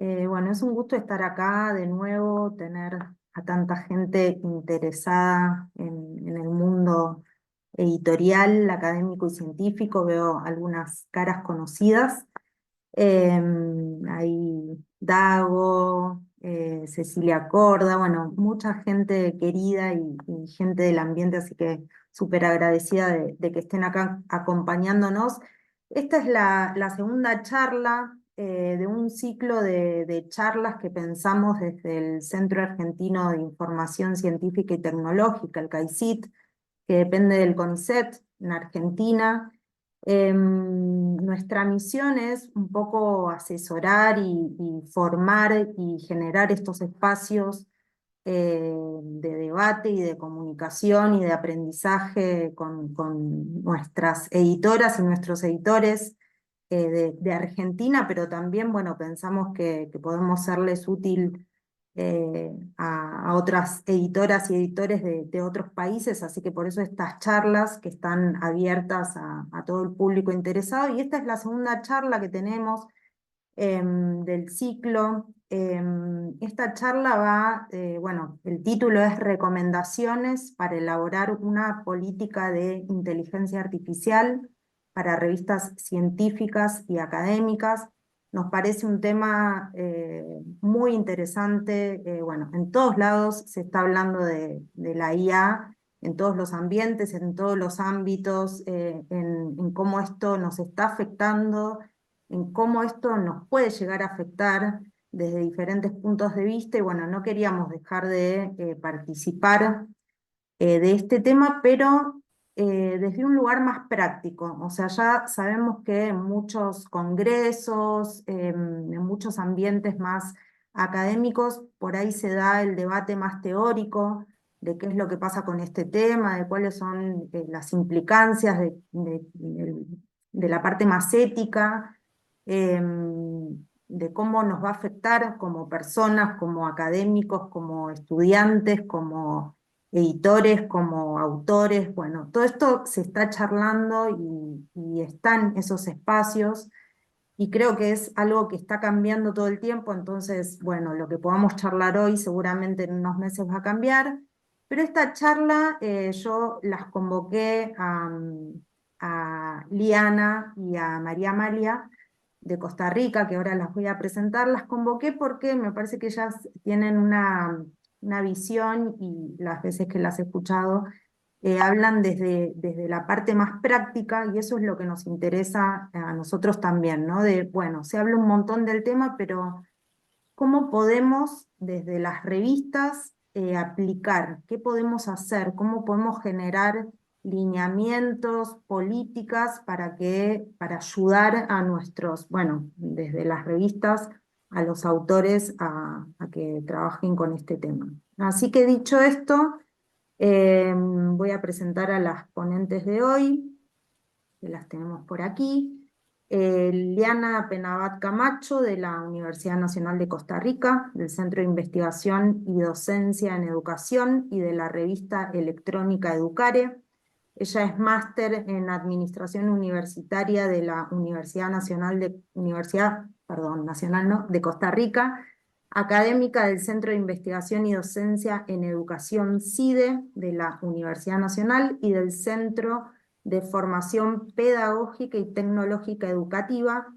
Bueno, es un gusto estar acá de nuevo, tener a tanta gente interesada en el mundo editorial, académico y científico. Veo algunas caras conocidas. Ahí Dago, Cecilia Corda, bueno, mucha gente querida y gente del ambiente, así que súper agradecida de que estén acá acompañándonos. Esta es la segunda charla de un ciclo de charlas que pensamos desde el Centro Argentino de Información Científica y Tecnológica, el CAICIT, que depende del CONICET en Argentina. Nuestra misión es un poco asesorar y formar y generar estos espacios de debate y de comunicación y de aprendizaje con nuestras editoras y nuestros editores de Argentina, pero también, bueno, pensamos que podemos serles útil a otras editoras y editores de otros países, así que por eso estas charlas que están abiertas a todo el público interesado, y esta es la segunda charla que tenemos del ciclo. Esta charla va, bueno, el título es Recomendaciones para elaborar una política de inteligencia artificial para revistas científicas y académicas. Nos parece un tema muy interesante. Bueno, en todos lados se está hablando de la IA, en todos los ambientes, en todos los ámbitos, en cómo esto nos está afectando, en cómo esto nos puede llegar a afectar desde diferentes puntos de vista, y bueno, no queríamos dejar de participar de este tema, pero desde un lugar más práctico. O sea, ya sabemos que en muchos congresos, en muchos ambientes más académicos, por ahí se da el debate más teórico de qué es lo que pasa con este tema, de cuáles son las implicancias de la parte más ética, de cómo nos va a afectar como personas, como académicos, como estudiantes, como editores, como autores. Bueno, todo esto se está charlando y están esos espacios, y creo que es algo que está cambiando todo el tiempo. Entonces, bueno, lo que podamos charlar hoy seguramente en unos meses va a cambiar, pero esta charla yo las convoqué a Liana y a María Amalia de Costa Rica, que ahora las voy a presentar. Las convoqué porque me parece que ellas tienen una visión, y las veces que las he escuchado, hablan desde la parte más práctica, y eso es lo que nos interesa a nosotros también, ¿no? De, bueno, se habla un montón del tema, pero ¿cómo podemos desde las revistas aplicar? ¿Qué podemos hacer? ¿Cómo podemos generar lineamientos, políticas para ayudar a nuestros, bueno, desde las revistas a los autores a que trabajen con este tema? Así que dicho esto, voy a presentar a las ponentes de hoy, que las tenemos por aquí. Liana Penabat Camacho, de la Universidad Nacional de Costa Rica, del Centro de Investigación y Docencia en Educación y de la revista electrónica Educare. Ella es máster en Administración Universitaria de la Nacional no, de Costa Rica, académica del Centro de Investigación y Docencia en Educación CIDE de la Universidad Nacional y del Centro de Formación Pedagógica y Tecnológica Educativa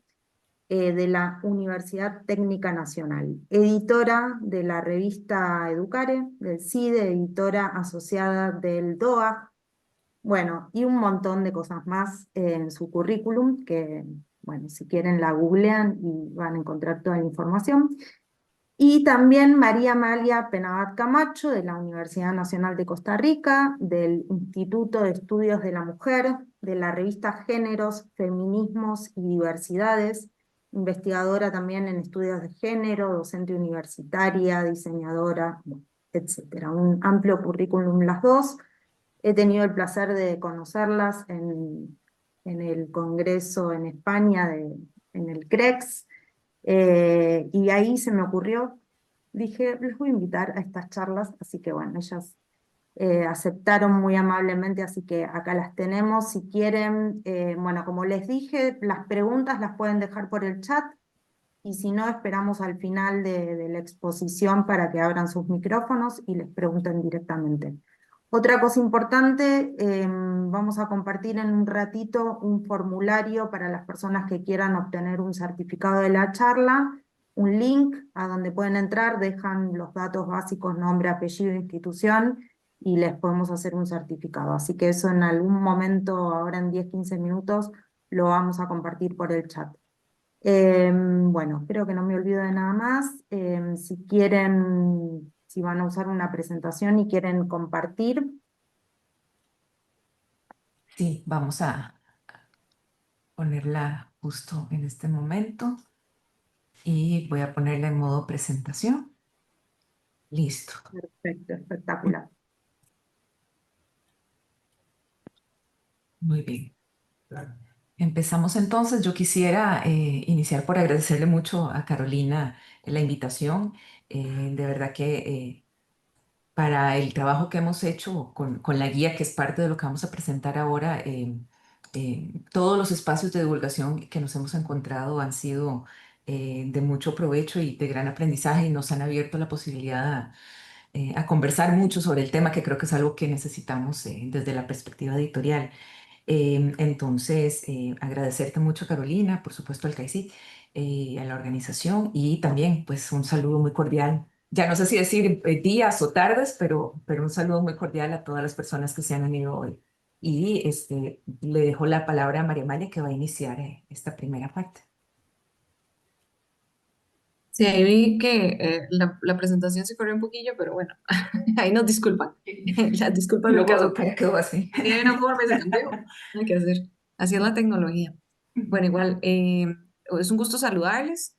de la Universidad Técnica Nacional, editora de la revista Educare, del CIDE, editora asociada del DOA, bueno, y un montón de cosas más en su currículum que, bueno, si quieren la googlean y van a encontrar toda la información. Y también María Amalia Penabat Camacho, de la Universidad Nacional de Costa Rica, del Instituto de Estudios de la Mujer, de la revista Géneros, Feminismos y Diversidades, investigadora también en estudios de género, docente universitaria, diseñadora, etcétera. Un amplio currículum las dos. He tenido el placer de conocerlas en el Congreso en España, en el CREX, y ahí se me ocurrió, dije, les voy a invitar a estas charlas, así que bueno, ellas aceptaron muy amablemente, así que acá las tenemos. Si quieren, bueno, como les dije, las preguntas las pueden dejar por el chat, y si no, esperamos al final de la exposición para que abran sus micrófonos y les pregunten directamente. Otra cosa importante, vamos a compartir en un ratito un formulario para las personas que quieran obtener un certificado de la charla, un link a donde pueden entrar, dejan los datos básicos, nombre, apellido, institución, y les podemos hacer un certificado. Así que eso en algún momento, ahora en 10-15 minutos, lo vamos a compartir por el chat. Bueno, espero que no me olvido de nada más. Si quieren, si van a usar una presentación y quieren compartir, Sí, vamos a ponerla justo en este momento y voy a ponerla en modo presentación. Listo. perfecto, espectacular. Muy bien. Empezamos entonces. Yo quisiera iniciar por agradecerle mucho a Carolina la invitación. De verdad que para el trabajo que hemos hecho con la guía, que es parte de lo que vamos a presentar ahora, todos los espacios de divulgación que nos hemos encontrado han sido de mucho provecho y de gran aprendizaje y nos han abierto la posibilidad a conversar mucho sobre el tema, que creo que es algo que necesitamos desde la perspectiva editorial. Entonces, agradecerte mucho, Carolina, por supuesto al CAICI, a la organización y también, pues, un saludo muy cordial. Ya no sé si decir días o tardes, pero un saludo muy cordial a todas las personas que se han unido hoy. Y le dejo la palabra a María Amalia, que va a iniciar esta primera parte. Sí, ahí vi que la presentación se corrió un poquillo, pero bueno, ahí nos disculpan. Las disculpas me Luego caso. quedó así. Si hay una forma y se cambió, no hay que hacer. Así es la tecnología. Bueno, igual, es un gusto saludarles.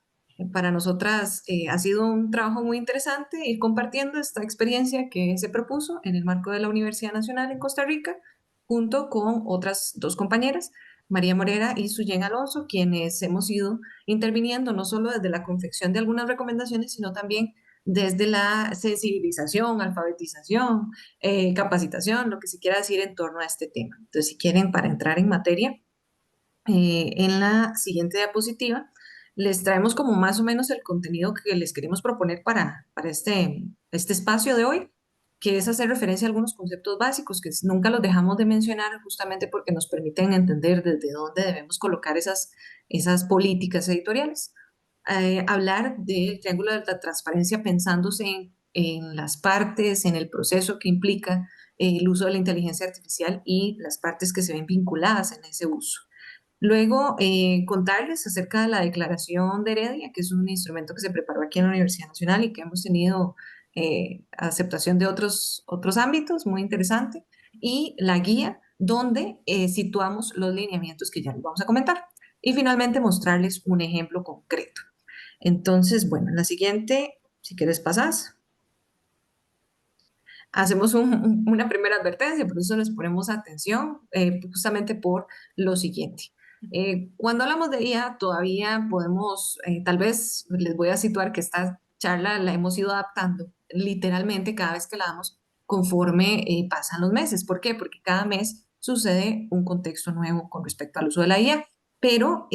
Para nosotras ha sido un trabajo muy interesante ir compartiendo esta experiencia que se propuso en el marco de la Universidad Nacional en Costa Rica, junto con otras dos compañeras, María Morera y Suyen Alonso, quienes hemos ido interviniendo no solo desde la confección de algunas recomendaciones, sino también desde la sensibilización, alfabetización, capacitación, lo que se quiera decir en torno a este tema. Entonces, si quieren, para entrar en materia, en la siguiente diapositiva les traemos como más o menos el contenido que les queremos proponer para este espacio de hoy, que es hacer referencia a algunos conceptos básicos que nunca los dejamos de mencionar justamente porque nos permiten entender desde dónde debemos colocar esas políticas editoriales. Hablar del triángulo de la transparencia pensándose en las partes, en el proceso que implica el uso de la inteligencia artificial y las partes que se ven vinculadas en ese uso. Luego, contarles acerca de la Declaración de Heredia, que es un instrumento que se preparó aquí en la Universidad Nacional y que hemos tenido aceptación de otros ámbitos, muy interesante, y la guía donde situamos los lineamientos que ya les vamos a comentar. Y finalmente, mostrarles un ejemplo concreto. Entonces, bueno, en la siguiente, si quieres pasas. Hacemos una primera advertencia, por eso les ponemos atención, justamente por lo siguiente. Cuando hablamos de IA, todavía podemos, tal vez les voy a situar que esta charla la hemos ido adaptando literalmente cada vez que la damos conforme pasan los meses. ¿Por qué? Porque cada mes sucede un contexto nuevo con respecto al uso de la IA, pero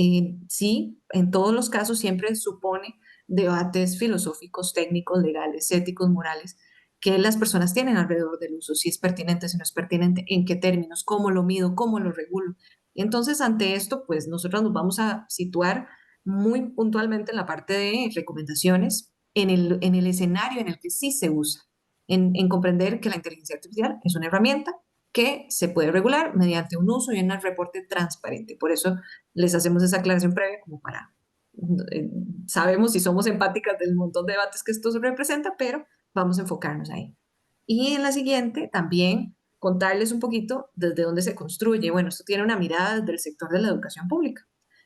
sí, en todos los casos siempre supone debates filosóficos, técnicos, legales, éticos, morales que las personas tienen alrededor del uso, si es pertinente, si no es pertinente, en qué términos, cómo lo mido, cómo lo regulo. Y entonces, ante esto, pues nosotros nos vamos a situar muy puntualmente en la parte de recomendaciones, en el escenario en el que sí se usa, en comprender que la inteligencia artificial es una herramienta que se puede regular mediante un uso y un reporte transparente. Por eso les hacemos esa aclaración previa como para, eh, sabemos y somos empáticas del montón de debates que esto representa, pero vamos a enfocarnos ahí. Y en la siguiente también contarles un poquito desde dónde se construye. Bueno, esto tiene una mirada desde el sector de la educación pública,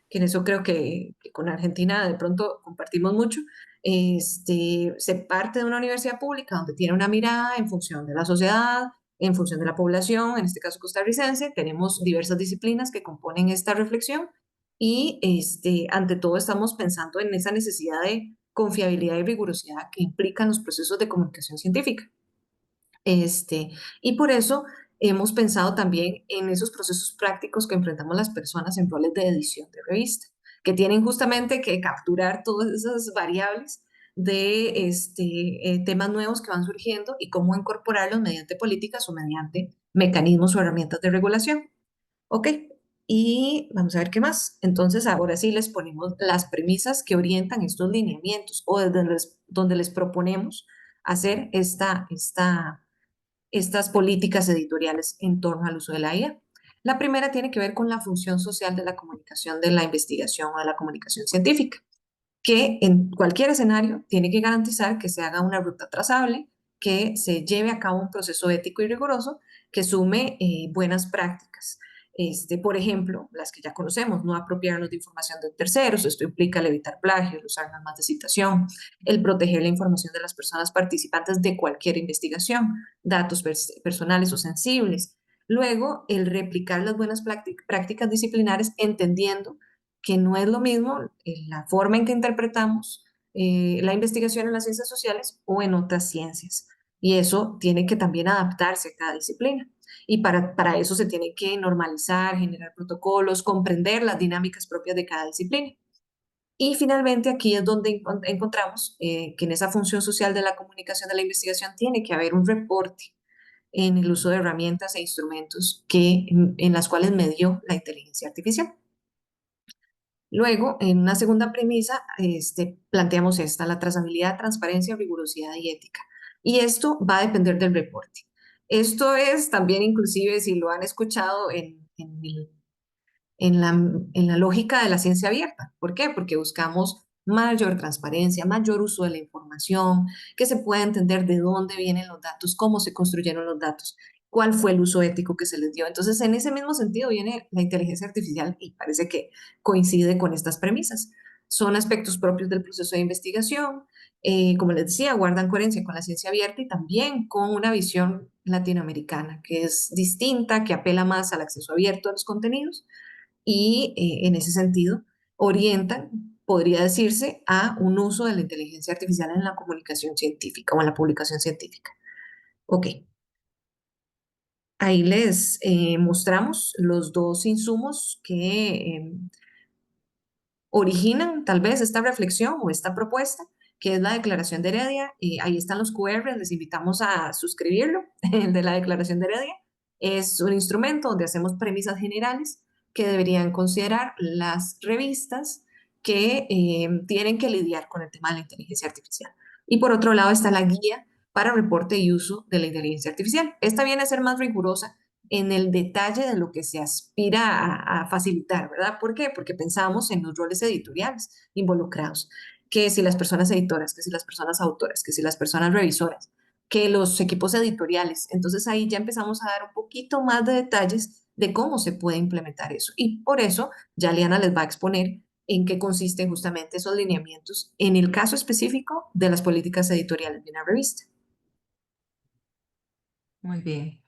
que en eso creo que con Argentina de pronto compartimos mucho. Se parte de una universidad pública donde tiene una mirada en función de la sociedad, en función de la población, en este caso costarricense. Tenemos diversas disciplinas que componen esta reflexión y ante todo estamos pensando en esa necesidad de confiabilidad y rigurosidad que implican los procesos de comunicación científica. Y por eso hemos pensado también en esos procesos prácticos que enfrentamos las personas en roles de edición de revista, que tienen justamente que capturar todas esas variables de temas nuevos que van surgiendo y cómo incorporarlos mediante políticas o mediante mecanismos o herramientas de regulación. Ok, y vamos a ver qué más. Entonces, ahora sí les ponemos las premisas que orientan estos lineamientos o donde les proponemos hacer estas políticas editoriales en torno al uso de la IA. La primera tiene que ver con la función social de la comunicación de la investigación o de la comunicación científica, que en cualquier escenario tiene que garantizar que se haga una ruta trazable, que se lleve a cabo un proceso ético y riguroso, que sume buenas prácticas. Por ejemplo, las que ya conocemos, no apropiarnos de información de terceros, esto implica el evitar plagio, el usar normas de citación, el proteger la información de las personas participantes de cualquier investigación, datos personales o sensibles. Luego, el replicar las buenas prácticas disciplinares entendiendo que no es lo mismo la forma en que interpretamos la investigación en las ciencias sociales o en otras ciencias. Y eso tiene que también adaptarse a cada disciplina. Y para eso se tiene que normalizar, generar protocolos, comprender las dinámicas propias de cada disciplina. Y finalmente aquí es donde encontramos que en esa función social de la comunicación de la investigación tiene que haber un reporte en el uso de herramientas e instrumentos en las cuales medió la inteligencia artificial. Luego, en una segunda premisa, planteamos la trazabilidad, transparencia, rigurosidad y ética. Y esto va a depender del reporte. Esto es también, inclusive, si lo han escuchado en la lógica de la ciencia abierta. ¿Por qué? Porque buscamos mayor transparencia, mayor uso de la información, que se pueda entender de dónde vienen los datos, cómo se construyeron los datos, cuál fue el uso ético que se les dio. Entonces, en ese mismo sentido viene la inteligencia artificial y parece que coincide con estas premisas. Son aspectos propios del proceso de investigación, como les decía, guardan coherencia con la ciencia abierta y también con una visión latinoamericana que es distinta, que apela más al acceso abierto a los contenidos y en ese sentido orientan, podría decirse, a un uso de la inteligencia artificial en la comunicación científica o en la publicación científica. Ok, ahí les mostramos los dos insumos que originan tal vez esta reflexión o esta propuesta, que es la Declaración de Heredia. Ahí están los QR, les invitamos a suscribirlo, el de la Declaración de Heredia. Es un instrumento donde hacemos premisas generales que deberían considerar las revistas que tienen que lidiar con el tema de la inteligencia artificial. Y por otro lado está la guía para reporte y uso de la inteligencia artificial. Esta viene a ser más rigurosa en el detalle de lo que se aspira a facilitar, ¿verdad? ¿Por qué? Porque pensamos en los roles editoriales involucrados, que si las personas editoras, que si las personas autoras, que si las personas revisoras, que los equipos editoriales. Entonces ahí ya empezamos a dar un poquito más de detalles de cómo se puede implementar eso. Y por eso ya Liana les va a exponer en qué consisten justamente esos lineamientos en el caso específico de las políticas editoriales de una revista. Muy bien.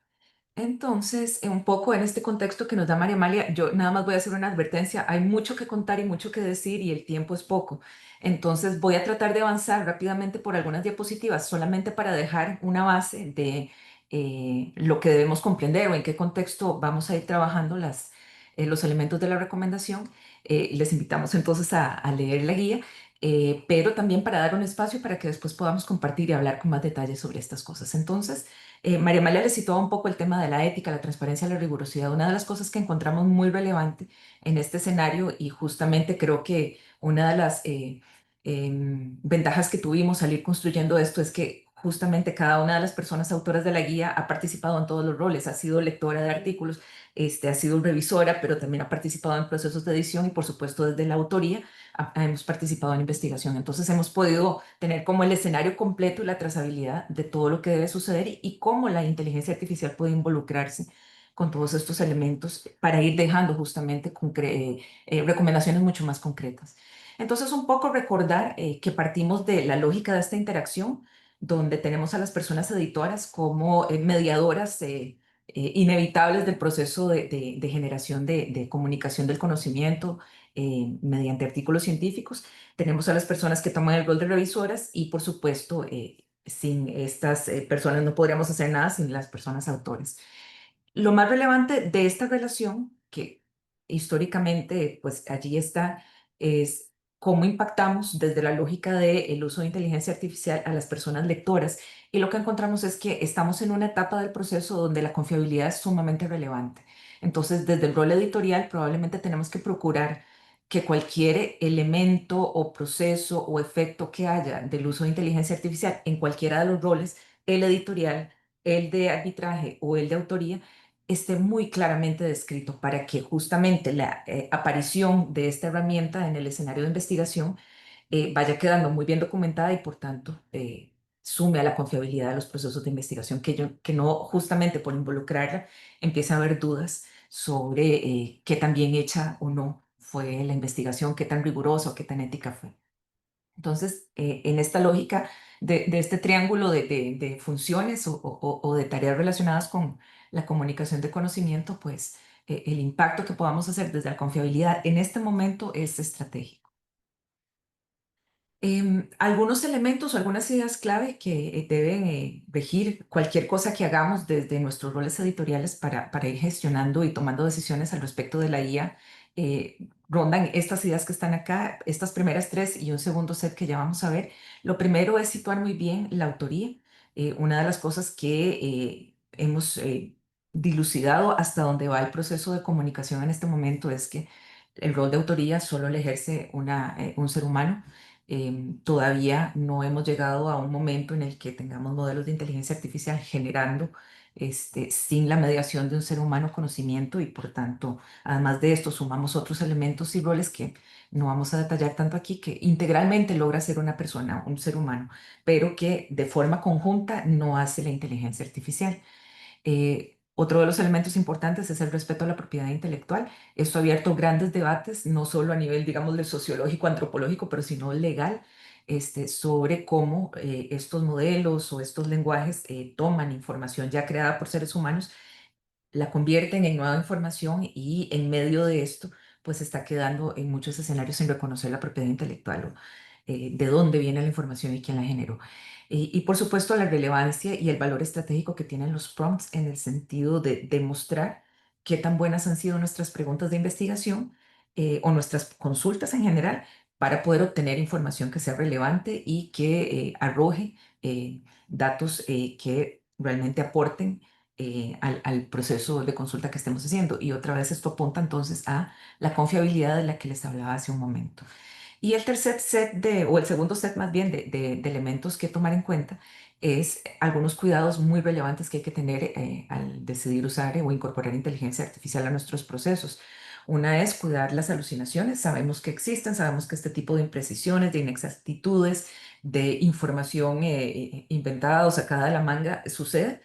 Entonces, un poco en este contexto que nos da María Amalia, yo nada más voy a hacer una advertencia. Hay mucho que contar y mucho que decir y el tiempo es poco. Entonces, voy a tratar de avanzar rápidamente por algunas diapositivas, solamente para dejar una base de lo que debemos comprender o en qué contexto vamos a ir trabajando los elementos de la recomendación. Les invitamos entonces a leer la guía, pero también para dar un espacio para que después podamos compartir y hablar con más detalle sobre estas cosas. Entonces, María Amalia le citó un poco el tema de la ética, la transparencia, la rigurosidad. Una de las cosas que encontramos muy relevante en este escenario y justamente creo que una de las ventajas que tuvimos al ir construyendo esto es que justamente cada una de las personas autoras de la guía ha participado en todos los roles, ha sido lectora de artículos, ha sido revisora, pero también ha participado en procesos de edición y por supuesto desde la autoría hemos participado en investigación. Entonces hemos podido tener como el escenario completo y la trazabilidad de todo lo que debe suceder y cómo la inteligencia artificial puede involucrarse con todos estos elementos para ir dejando justamente recomendaciones mucho más concretas. Entonces, un poco recordar que partimos de la lógica de esta interacción, donde tenemos a las personas editoras como mediadoras inevitables del proceso de generación de comunicación del conocimiento mediante artículos científicos. Tenemos a las personas que toman el rol de revisoras y, por supuesto, sin estas personas no podríamos hacer nada sin las personas autores. Lo más relevante de esta relación, que históricamente, pues allí está es cómo impactamos desde la lógica del uso de inteligencia artificial a las personas lectoras. Y lo que encontramos es que estamos en una etapa del proceso donde la confiabilidad es sumamente relevante. Entonces, desde el rol editorial, probablemente tenemos que procurar que cualquier elemento o proceso o efecto que haya del uso de inteligencia artificial en cualquiera de los roles, el editorial, el de arbitraje o el de autoría, esté muy claramente descrito para que justamente la aparición de esta herramienta en el escenario de investigación vaya quedando muy bien documentada y por tanto sume a la confiabilidad de los procesos de investigación, que no justamente por involucrarla empiece a haber dudas sobre qué tan bien hecha o no fue la investigación, qué tan rigurosa o qué tan ética fue. Entonces, en esta lógica de este triángulo de funciones o de tareas relacionadas con la comunicación de conocimiento, pues el impacto que podamos hacer desde la confiabilidad en este momento es estratégico. Algunos elementos o algunas ideas clave que deben regir cualquier cosa que hagamos desde nuestros roles editoriales para ir gestionando y tomando decisiones al respecto de la IA, rondan estas ideas que están acá, estas primeras tres y un segundo set que ya vamos a ver. Lo primero es situar muy bien la autoría. Una de las cosas que hemos dilucidado hasta dónde va el proceso de comunicación en este momento es que el rol de autoría solo le ejerce un ser humano. Todavía no hemos llegado a un momento en el que tengamos modelos de inteligencia artificial generando sin la mediación de un ser humano conocimiento y por tanto, además de esto, sumamos otros elementos y roles que no vamos a detallar tanto aquí, que integralmente logra ser una persona, un ser humano, pero que de forma conjunta no hace la inteligencia artificial. Otro de los elementos importantes es el respeto a la propiedad intelectual. Esto ha abierto grandes debates, no solo a nivel, digamos, de sociológico, antropológico, pero sino legal, sobre cómo estos modelos o estos lenguajes toman información ya creada por seres humanos, la convierten en nueva información y en medio de esto, pues está quedando en muchos escenarios sin reconocer la propiedad intelectual o de dónde viene la información y quién la generó. Y por supuesto la relevancia y el valor estratégico que tienen los prompts en el sentido de demostrar qué tan buenas han sido nuestras preguntas de investigación o nuestras consultas en general para poder obtener información que sea relevante y que arroje datos que realmente aporten al proceso de consulta que estemos haciendo. Y otra vez esto apunta entonces a la confiabilidad de la que les hablaba hace un momento. Y el tercer set o el segundo set más bien de elementos que tomar en cuenta es algunos cuidados muy relevantes que hay que tener al decidir usar o incorporar inteligencia artificial a nuestros procesos. Una es cuidar las alucinaciones. Sabemos que existen, sabemos que este tipo de imprecisiones, de inexactitudes, de información inventada o sacada de la manga sucede.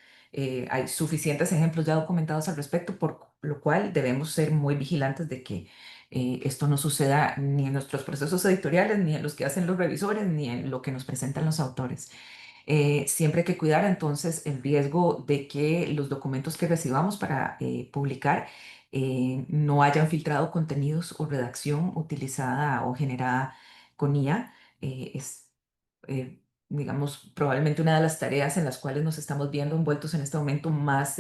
Hay suficientes ejemplos ya documentados al respecto, por lo cual debemos ser muy vigilantes de que esto no suceda ni en nuestros procesos editoriales, ni en los que hacen los revisores, ni en lo que nos presentan los autores. Siempre hay que cuidar entonces el riesgo de que los documentos que recibamos para publicar no hayan filtrado contenidos o redacción utilizada o generada con IA. Es, digamos, probablemente una de las tareas en las cuales nos estamos viendo envueltos en este momento más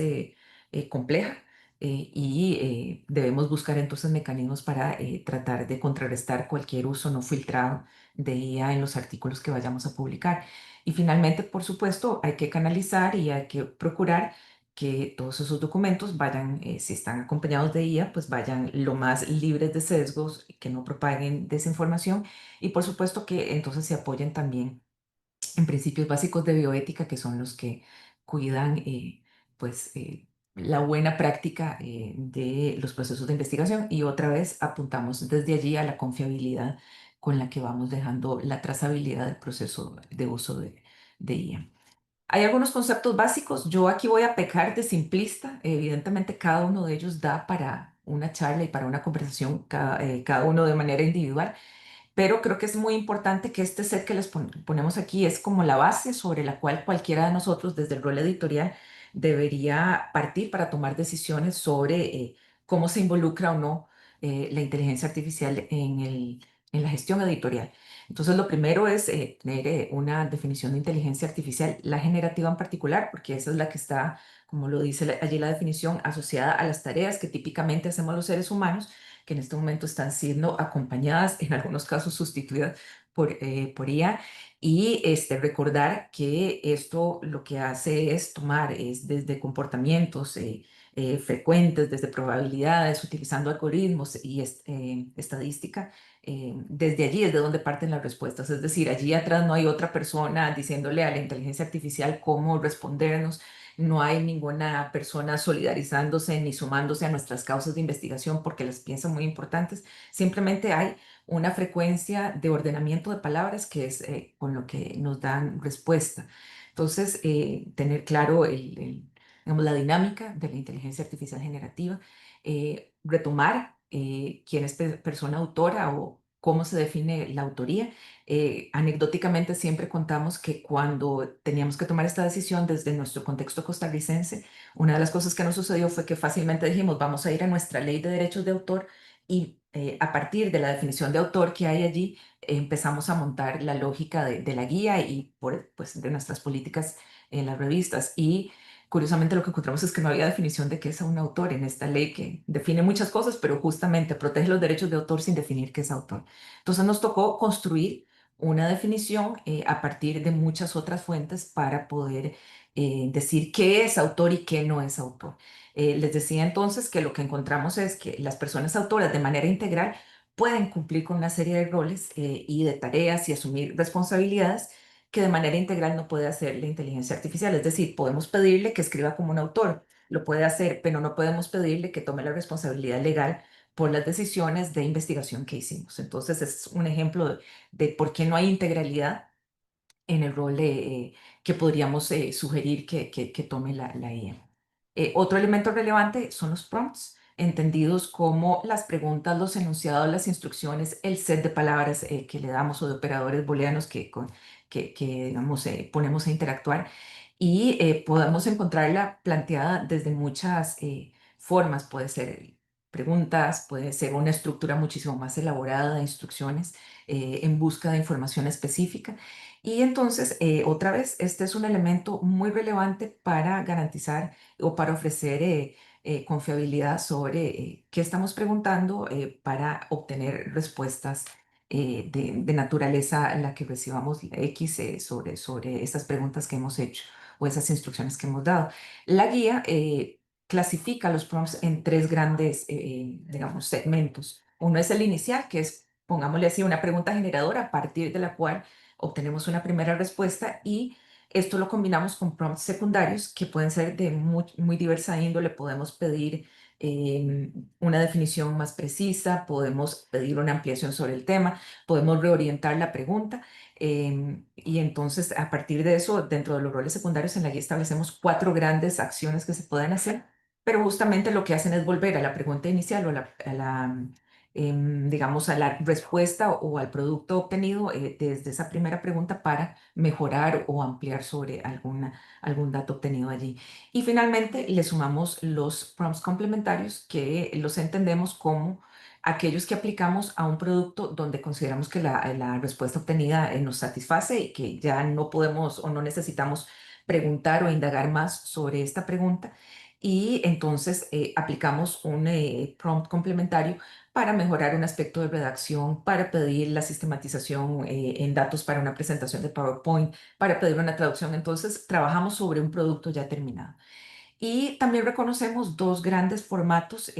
compleja y debemos buscar entonces mecanismos para tratar de contrarrestar cualquier uso no filtrado de IA en los artículos que vayamos a publicar. Y finalmente, por supuesto, hay que canalizar y hay que procurar que todos esos documentos vayan, si están acompañados de IA, pues vayan lo más libres de sesgos, que no propaguen desinformación y por supuesto que entonces se apoyen también en principios básicos de bioética, que son los que cuidan pues, la buena práctica de los procesos de investigación. Y otra vez apuntamos desde allí a la confiabilidad con la que vamos dejando la trazabilidad del proceso de uso de IA. Hay algunos conceptos básicos. Yo aquí voy a pecar de simplista. Evidentemente, cada uno de ellos da para una charla y para una conversación, cada uno de manera individual. Pero creo que es muy importante que este set que les ponemos aquí es como la base sobre la cual cualquiera de nosotros desde el rol editorial debería partir para tomar decisiones sobre cómo se involucra o no la inteligencia artificial en la gestión editorial. Entonces, lo primero es tener una definición de inteligencia artificial, la generativa en particular, porque esa es la que está, como lo dice allí la definición, asociada a las tareas que típicamente hacemos los seres humanos, que en este momento están siendo acompañadas, en algunos casos sustituidas por IA. Y recordar que esto lo que hace es tomar es desde comportamientos frecuentes, desde probabilidades, utilizando algoritmos y estadística. Desde allí es de donde parten las respuestas. Es decir, allí atrás no hay otra persona diciéndole a la inteligencia artificial cómo respondernos. No hay ninguna persona solidarizándose ni sumándose a nuestras causas de investigación porque las piensa muy importantes. Simplemente hay una frecuencia de ordenamiento de palabras que es con lo que nos dan respuesta. Entonces, tener claro digamos, la dinámica de la inteligencia artificial generativa, retomar quién es persona autora o cómo se define la autoría. Anecdóticamente siempre contamos que cuando teníamos que tomar esta decisión desde nuestro contexto costarricense, una de las cosas que nos sucedió fue que fácilmente dijimos, vamos a ir a nuestra ley de derechos de autor y a partir de la definición de autor que hay allí, empezamos a montar la lógica de la guía y pues, de nuestras políticas en las revistas. Y curiosamente lo que encontramos es que no había definición de qué es un autor en esta ley que define muchas cosas, pero justamente protege los derechos de autor sin definir qué es autor. Entonces nos tocó construir una definición a partir de muchas otras fuentes para poder decir qué es autor y qué no es autor. Les decía entonces que lo que encontramos es que las personas autoras de manera integral pueden cumplir con una serie de roles y de tareas y asumir responsabilidades que de manera integral no puede hacer la inteligencia artificial. Es decir, podemos pedirle que escriba como un autor, lo puede hacer, pero no podemos pedirle que tome la responsabilidad legal por las decisiones de investigación que hicimos. Entonces, es un ejemplo de por qué no hay integralidad en el rol que podríamos sugerir que tome la IA. Otro elemento relevante son los prompts, entendidos como las preguntas, los enunciados, las instrucciones, el set de palabras que le damos o de operadores booleanos que digamos, ponemos a interactuar. Y podemos encontrarla planteada desde muchas formas. Puede ser preguntas, puede ser una estructura muchísimo más elaborada de instrucciones en busca de información específica. Y entonces, otra vez, este es un elemento muy relevante para garantizar o para ofrecer confiabilidad sobre qué estamos preguntando para obtener respuestas de naturaleza en la que recibamos X sobre estas preguntas que hemos hecho o esas instrucciones que hemos dado. La guía clasifica los prompts en tres grandes, digamos, segmentos. Uno es el inicial, que es, pongámosle así, una pregunta generadora a partir de la cual obtenemos una primera respuesta y esto lo combinamos con prompts secundarios que pueden ser de muy diversa índole. Podemos pedir una definición más precisa, podemos pedir una ampliación sobre el tema, podemos reorientar la pregunta y entonces a partir de eso, dentro de los roles secundarios en la guía establecemos cuatro grandes acciones que se pueden hacer, pero justamente lo que hacen es volver a la pregunta inicial o digamos, a la respuesta o al producto obtenido desde esa primera pregunta para mejorar o ampliar sobre algún dato obtenido allí. Y finalmente le sumamos los prompts complementarios que los entendemos como aquellos que aplicamos a un producto donde consideramos que la respuesta obtenida nos satisface y que ya no podemos o no necesitamos preguntar o indagar más sobre esta pregunta. Y entonces aplicamos un prompt complementario para mejorar un aspecto de redacción, para pedir la sistematización en datos para una presentación de PowerPoint, para pedir una traducción. Entonces, trabajamos sobre un producto ya terminado. Y también reconocemos dos grandes formatos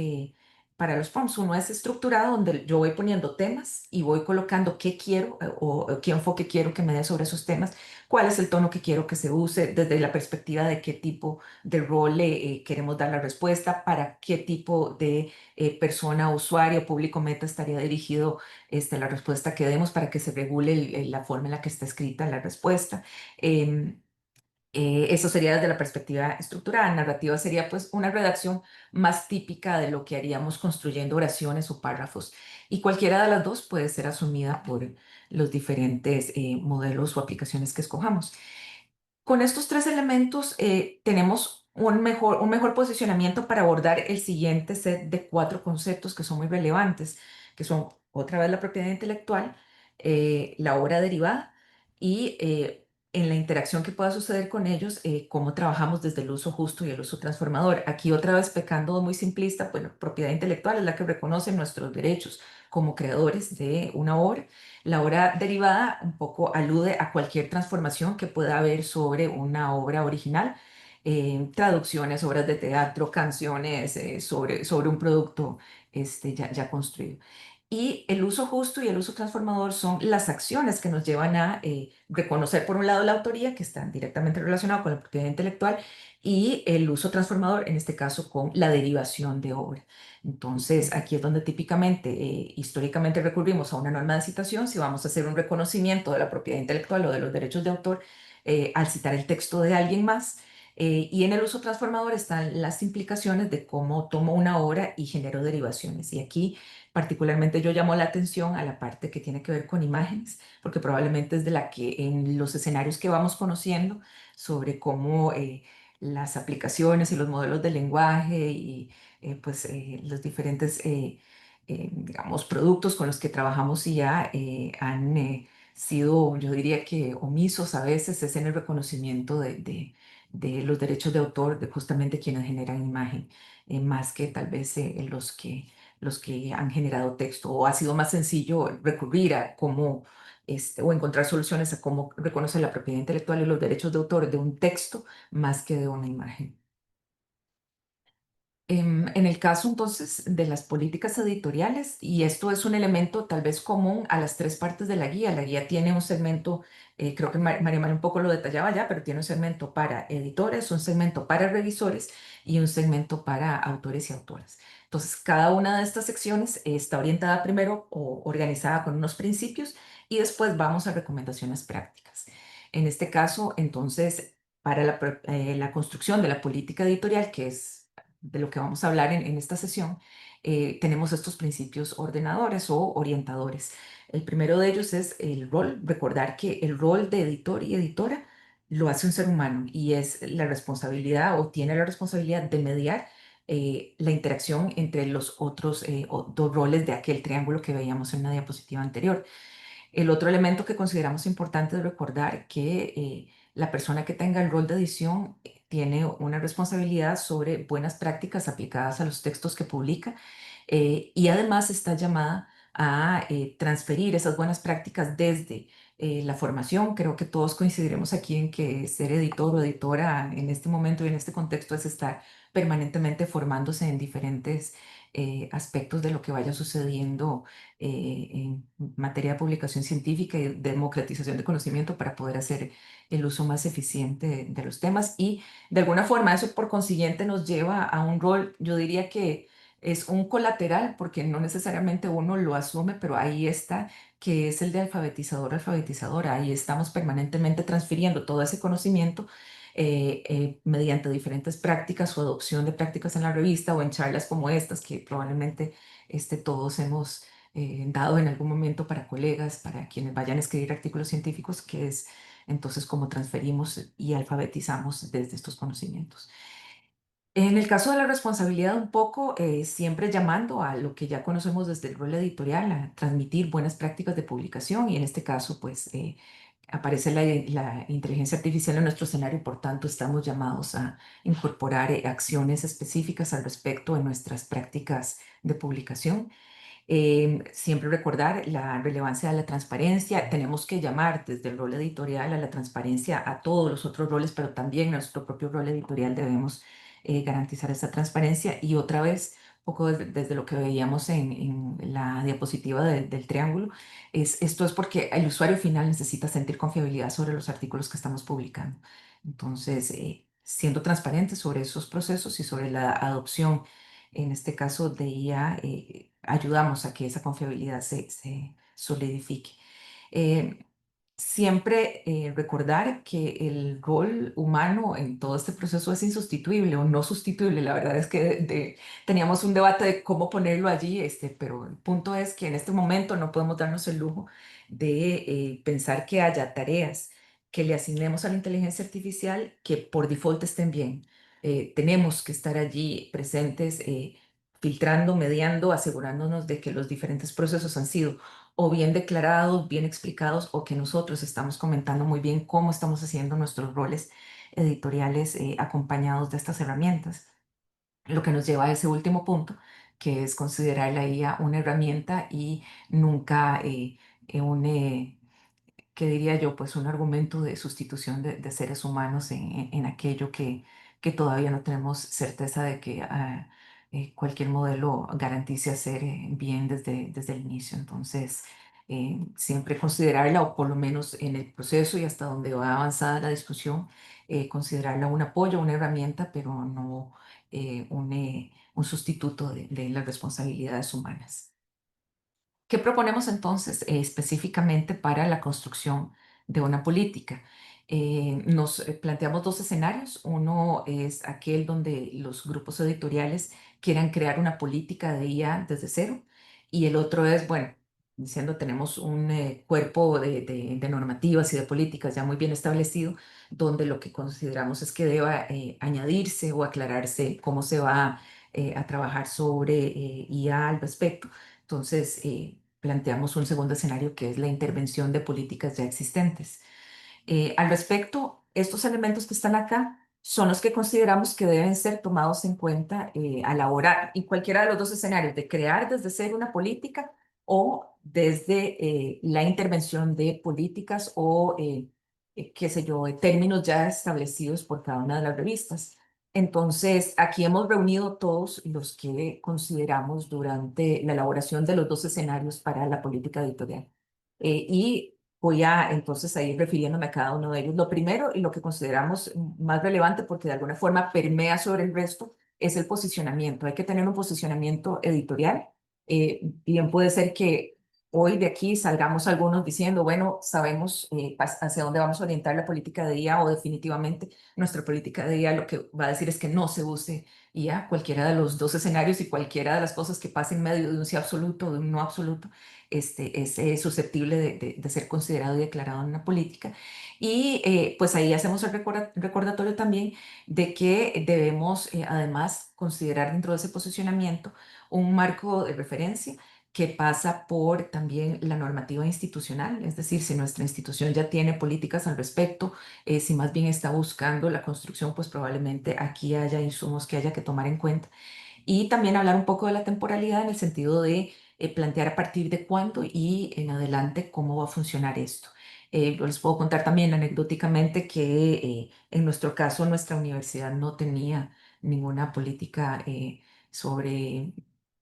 para los prompts. Uno es estructurado, donde yo voy poniendo temas y voy colocando qué quiero o qué enfoque quiero que me dé sobre esos temas, cuál es el tono que quiero que se use desde la perspectiva de qué tipo de rol queremos dar la respuesta, para qué tipo de persona, usuario, público meta estaría dirigido la respuesta que demos para que se regule la forma en la que está escrita la respuesta. Eso sería desde la perspectiva estructural. Narrativa sería pues una redacción más típica de lo que haríamos construyendo oraciones o párrafos. Y cualquiera de las dos puede ser asumida por los diferentes modelos o aplicaciones que escojamos. Con estos tres elementos tenemos un mejor posicionamiento para abordar el siguiente set de cuatro conceptos que son muy relevantes, que son otra vez la propiedad intelectual, la obra derivada y en la interacción que pueda suceder con ellos, cómo trabajamos desde el uso justo y el uso transformador. Aquí otra vez pecando muy simplista, bueno, propiedad intelectual es la que reconoce nuestros derechos como creadores de una obra. La obra derivada un poco alude a cualquier transformación que pueda haber sobre una obra original, traducciones, obras de teatro, canciones, sobre un producto ya construido. Y el uso justo y el uso transformador son las acciones que nos llevan a reconocer, por un lado, la autoría, que están directamente relacionadas con la propiedad intelectual, y el uso transformador, en este caso, con la derivación de obra. Entonces, aquí es donde típicamente, históricamente recurrimos a una norma de citación si vamos a hacer un reconocimiento de la propiedad intelectual o de los derechos de autor al citar el texto de alguien más. Y en el uso transformador están las implicaciones de cómo tomo una obra y genero derivaciones. Y aquí particularmente yo llamo la atención a la parte que tiene que ver con imágenes, porque probablemente es de la que en los escenarios que vamos conociendo sobre cómo las aplicaciones y los modelos de lenguaje y los diferentes, digamos, productos con los que trabajamos y ya han sido, yo diría que omisos a veces, es en el reconocimiento de los derechos de autor de justamente quienes generan imagen, más que tal vez los que han generado texto, o ha sido más sencillo recurrir a cómo, o encontrar soluciones a cómo reconocer la propiedad intelectual y los derechos de autor de un texto más que de una imagen. En el caso entonces de las políticas editoriales, y esto es un elemento tal vez común a las tres partes de la guía tiene un segmento, creo que María María un poco lo detallaba ya, pero tiene un segmento para editores, un segmento para revisores y un segmento para autores y autoras. Entonces, cada una de estas secciones está orientada primero o organizada con unos principios y después vamos a recomendaciones prácticas. En este caso, entonces, para la construcción de la política editorial, que es de lo que vamos a hablar en esta sesión, tenemos estos principios ordenadores o orientadores. El primero de ellos es el rol, recordar que el rol de editor y editora lo hace un ser humano y es la responsabilidad o tiene la responsabilidad de mediar la interacción entre los otros dos roles de aquel triángulo que veíamos en una diapositiva anterior. El otro elemento que consideramos importante es recordar que la persona que tenga el rol de edición tiene una responsabilidad sobre buenas prácticas aplicadas a los textos que publica y además está llamada a transferir esas buenas prácticas desde la formación. Creo que todos coincidiremos aquí en que ser editor o editora en este momento y en este contexto es estar permanentemente formándose en diferentes aspectos de lo que vaya sucediendo en materia de publicación científica y democratización de conocimiento para poder hacer el uso más eficiente de los temas. Y de alguna forma eso por consiguiente nos lleva a un rol, yo diría que es un colateral, porque no necesariamente uno lo asume, pero ahí está, que es el de alfabetizador, alfabetizadora. Ahí estamos permanentemente transfiriendo todo ese conocimiento mediante diferentes prácticas o adopción de prácticas en la revista o en charlas como estas que probablemente todos hemos dado en algún momento para colegas, para quienes vayan a escribir artículos científicos, que es entonces cómo transferimos y alfabetizamos desde estos conocimientos. En el caso de la responsabilidad, un poco siempre llamando a lo que ya conocemos desde el rol editorial, a transmitir buenas prácticas de publicación y en este caso, pues aparece la inteligencia artificial en nuestro escenario y por tanto estamos llamados a incorporar acciones específicas al respecto en nuestras prácticas de publicación. Siempre recordar la relevancia de la transparencia. Tenemos que llamar desde el rol editorial a la transparencia a todos los otros roles, pero también nuestro propio rol editorial debemos garantizar esa transparencia. Y otra vez, un poco desde lo que veíamos en la diapositiva del triángulo, esto es porque el usuario final necesita sentir confiabilidad sobre los artículos que estamos publicando. Entonces, siendo transparentes sobre esos procesos y sobre la adopción en este caso de IA, ayudamos a que esa confiabilidad se solidifique. Eh, Siempre recordar que el rol humano en todo este proceso es insustituible o no sustituible. La verdad es que teníamos un debate de cómo ponerlo allí, pero el punto es que en este momento no podemos darnos el lujo de pensar que haya tareas que le asignemos a la inteligencia artificial que por default estén bien. Tenemos que estar allí presentes, filtrando, mediando, asegurándonos de que los diferentes procesos han sido o bien declarados, bien explicados, o que nosotros estamos comentando muy bien cómo estamos haciendo nuestros roles editoriales acompañados de estas herramientas. Lo que nos lleva a ese último punto, que es considerar la IA una herramienta y nunca un, ¿qué diría yo? Pues un argumento de sustitución de seres humanos en aquello que todavía no tenemos certeza de que cualquier modelo garantice hacer bien desde el inicio. Entonces, siempre considerarla, o por lo menos en el proceso y hasta donde va avanzada la discusión, considerarla un apoyo, una herramienta, pero no un sustituto de las responsabilidades humanas. ¿Qué proponemos entonces específicamente para la construcción de una política? Nos planteamos dos escenarios. Uno es aquel donde los grupos editoriales quieran crear una política de IA desde cero, y el otro es, bueno, diciendo tenemos un cuerpo de normativas y de políticas ya muy bien establecido, donde lo que consideramos es que deba añadirse o aclararse cómo se va a trabajar sobre IA al respecto. Entonces, planteamos un segundo escenario que es la intervención de políticas ya existentes. Al respecto, estos elementos que están acá son los que consideramos que deben ser tomados en cuenta a la hora, en cualquiera de los dos escenarios, de crear desde cero una política o desde la intervención de políticas o, qué sé yo, términos ya establecidos por cada una de las revistas. Entonces, aquí hemos reunido todos los que consideramos durante la elaboración de los dos escenarios para la política editorial. Y voy a entonces a ir refiriéndome a cada uno de ellos. Lo primero y lo que consideramos más relevante, porque de alguna forma permea sobre el resto, es el posicionamiento. Hay que tener un posicionamiento editorial. Bien puede ser que hoy de aquí salgamos algunos diciendo, bueno, sabemos hacia dónde vamos a orientar la política de IA, o definitivamente nuestra política de IA lo que va a decir es que no se use IA. Cualquiera de los dos escenarios y cualquiera de las cosas que pasen en medio de un sí absoluto o de un no absoluto es susceptible de ser considerado y declarado en una política. Y pues ahí hacemos el recordatorio también de que debemos además considerar dentro de ese posicionamiento un marco de referencia que pasa por también la normativa institucional, es decir, si nuestra institución ya tiene políticas al respecto, si más bien está buscando la construcción, pues probablemente aquí haya insumos que haya que tomar en cuenta. Y también hablar un poco de la temporalidad en el sentido de plantear a partir de cuándo y en adelante cómo va a funcionar esto. Yo les puedo contar también anecdóticamente que en nuestro caso nuestra universidad no tenía ninguna política sobre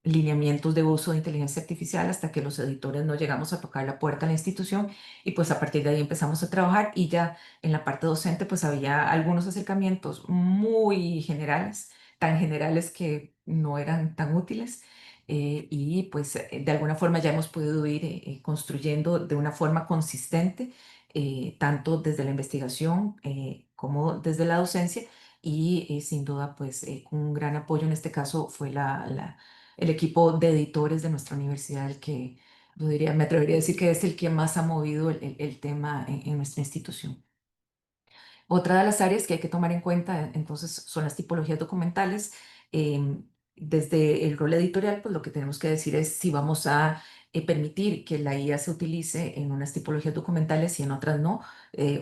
lineamientos de uso de inteligencia artificial hasta que los editores no llegamos a tocar la puerta a la institución, y pues a partir de ahí empezamos a trabajar, y ya en la parte docente pues había algunos acercamientos muy generales, tan generales que no eran tan útiles. Y pues de alguna forma ya hemos podido ir construyendo de una forma consistente, tanto desde la investigación como desde la docencia, y sin duda pues con un gran apoyo en este caso fue el equipo de editores de nuestra universidad el que, yo diría, me atrevería a decir que es el que más ha movido el tema en nuestra institución. Otra de las áreas que hay que tomar en cuenta entonces son las tipologías documentales. Em, Desde el rol editorial, pues lo que tenemos que decir es si vamos a permitir que la IA se utilice en unas tipologías documentales y en otras no,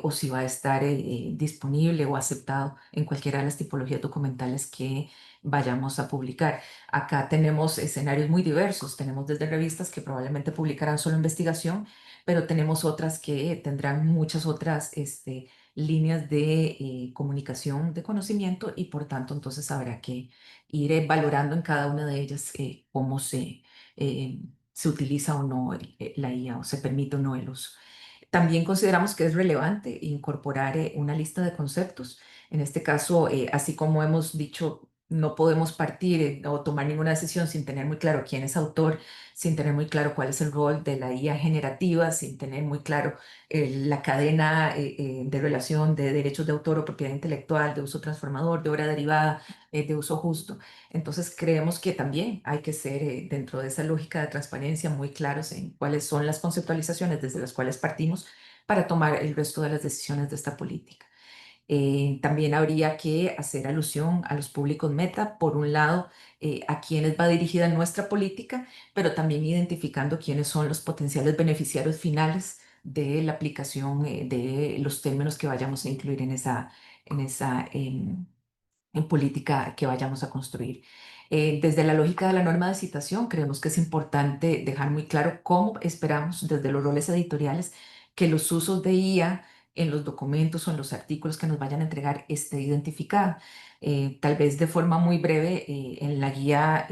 o si va a estar disponible o aceptado en cualquiera de las tipologías documentales que vayamos a publicar. Acá tenemos escenarios muy diversos. Tenemos desde revistas que probablemente publicarán solo investigación, pero tenemos otras que tendrán muchas otras líneas de comunicación de conocimiento, y por tanto entonces habrá que ir valorando en cada una de ellas cómo eh, se utiliza o no la IA, o se permite o no el uso. También consideramos que es relevante incorporar una lista de conceptos. En este caso, así como hemos dicho, no podemos partir o tomar ninguna decisión sin tener muy claro quién es autor, sin tener muy claro cuál es el rol de la IA generativa, sin tener muy claro la cadena de relación de derechos de autor o propiedad intelectual, de uso transformador, de obra derivada, de uso justo. Entonces creemos que también hay que ser, dentro de esa lógica de transparencia, muy claros en cuáles son las conceptualizaciones desde las cuales partimos para tomar el resto de las decisiones de esta política. También habría que hacer alusión a los públicos meta, por un lado, a quienes va dirigida nuestra política, pero también identificando quiénes son los potenciales beneficiarios finales de la aplicación de los términos que vayamos a incluir en política que vayamos a construir. Desde la lógica de la norma de citación, creemos que es importante dejar muy claro cómo esperamos desde los roles editoriales que los usos de IA en los documentos o en los artículos que nos vayan a entregar esté identificada. Tal vez de forma muy breve, en la guía,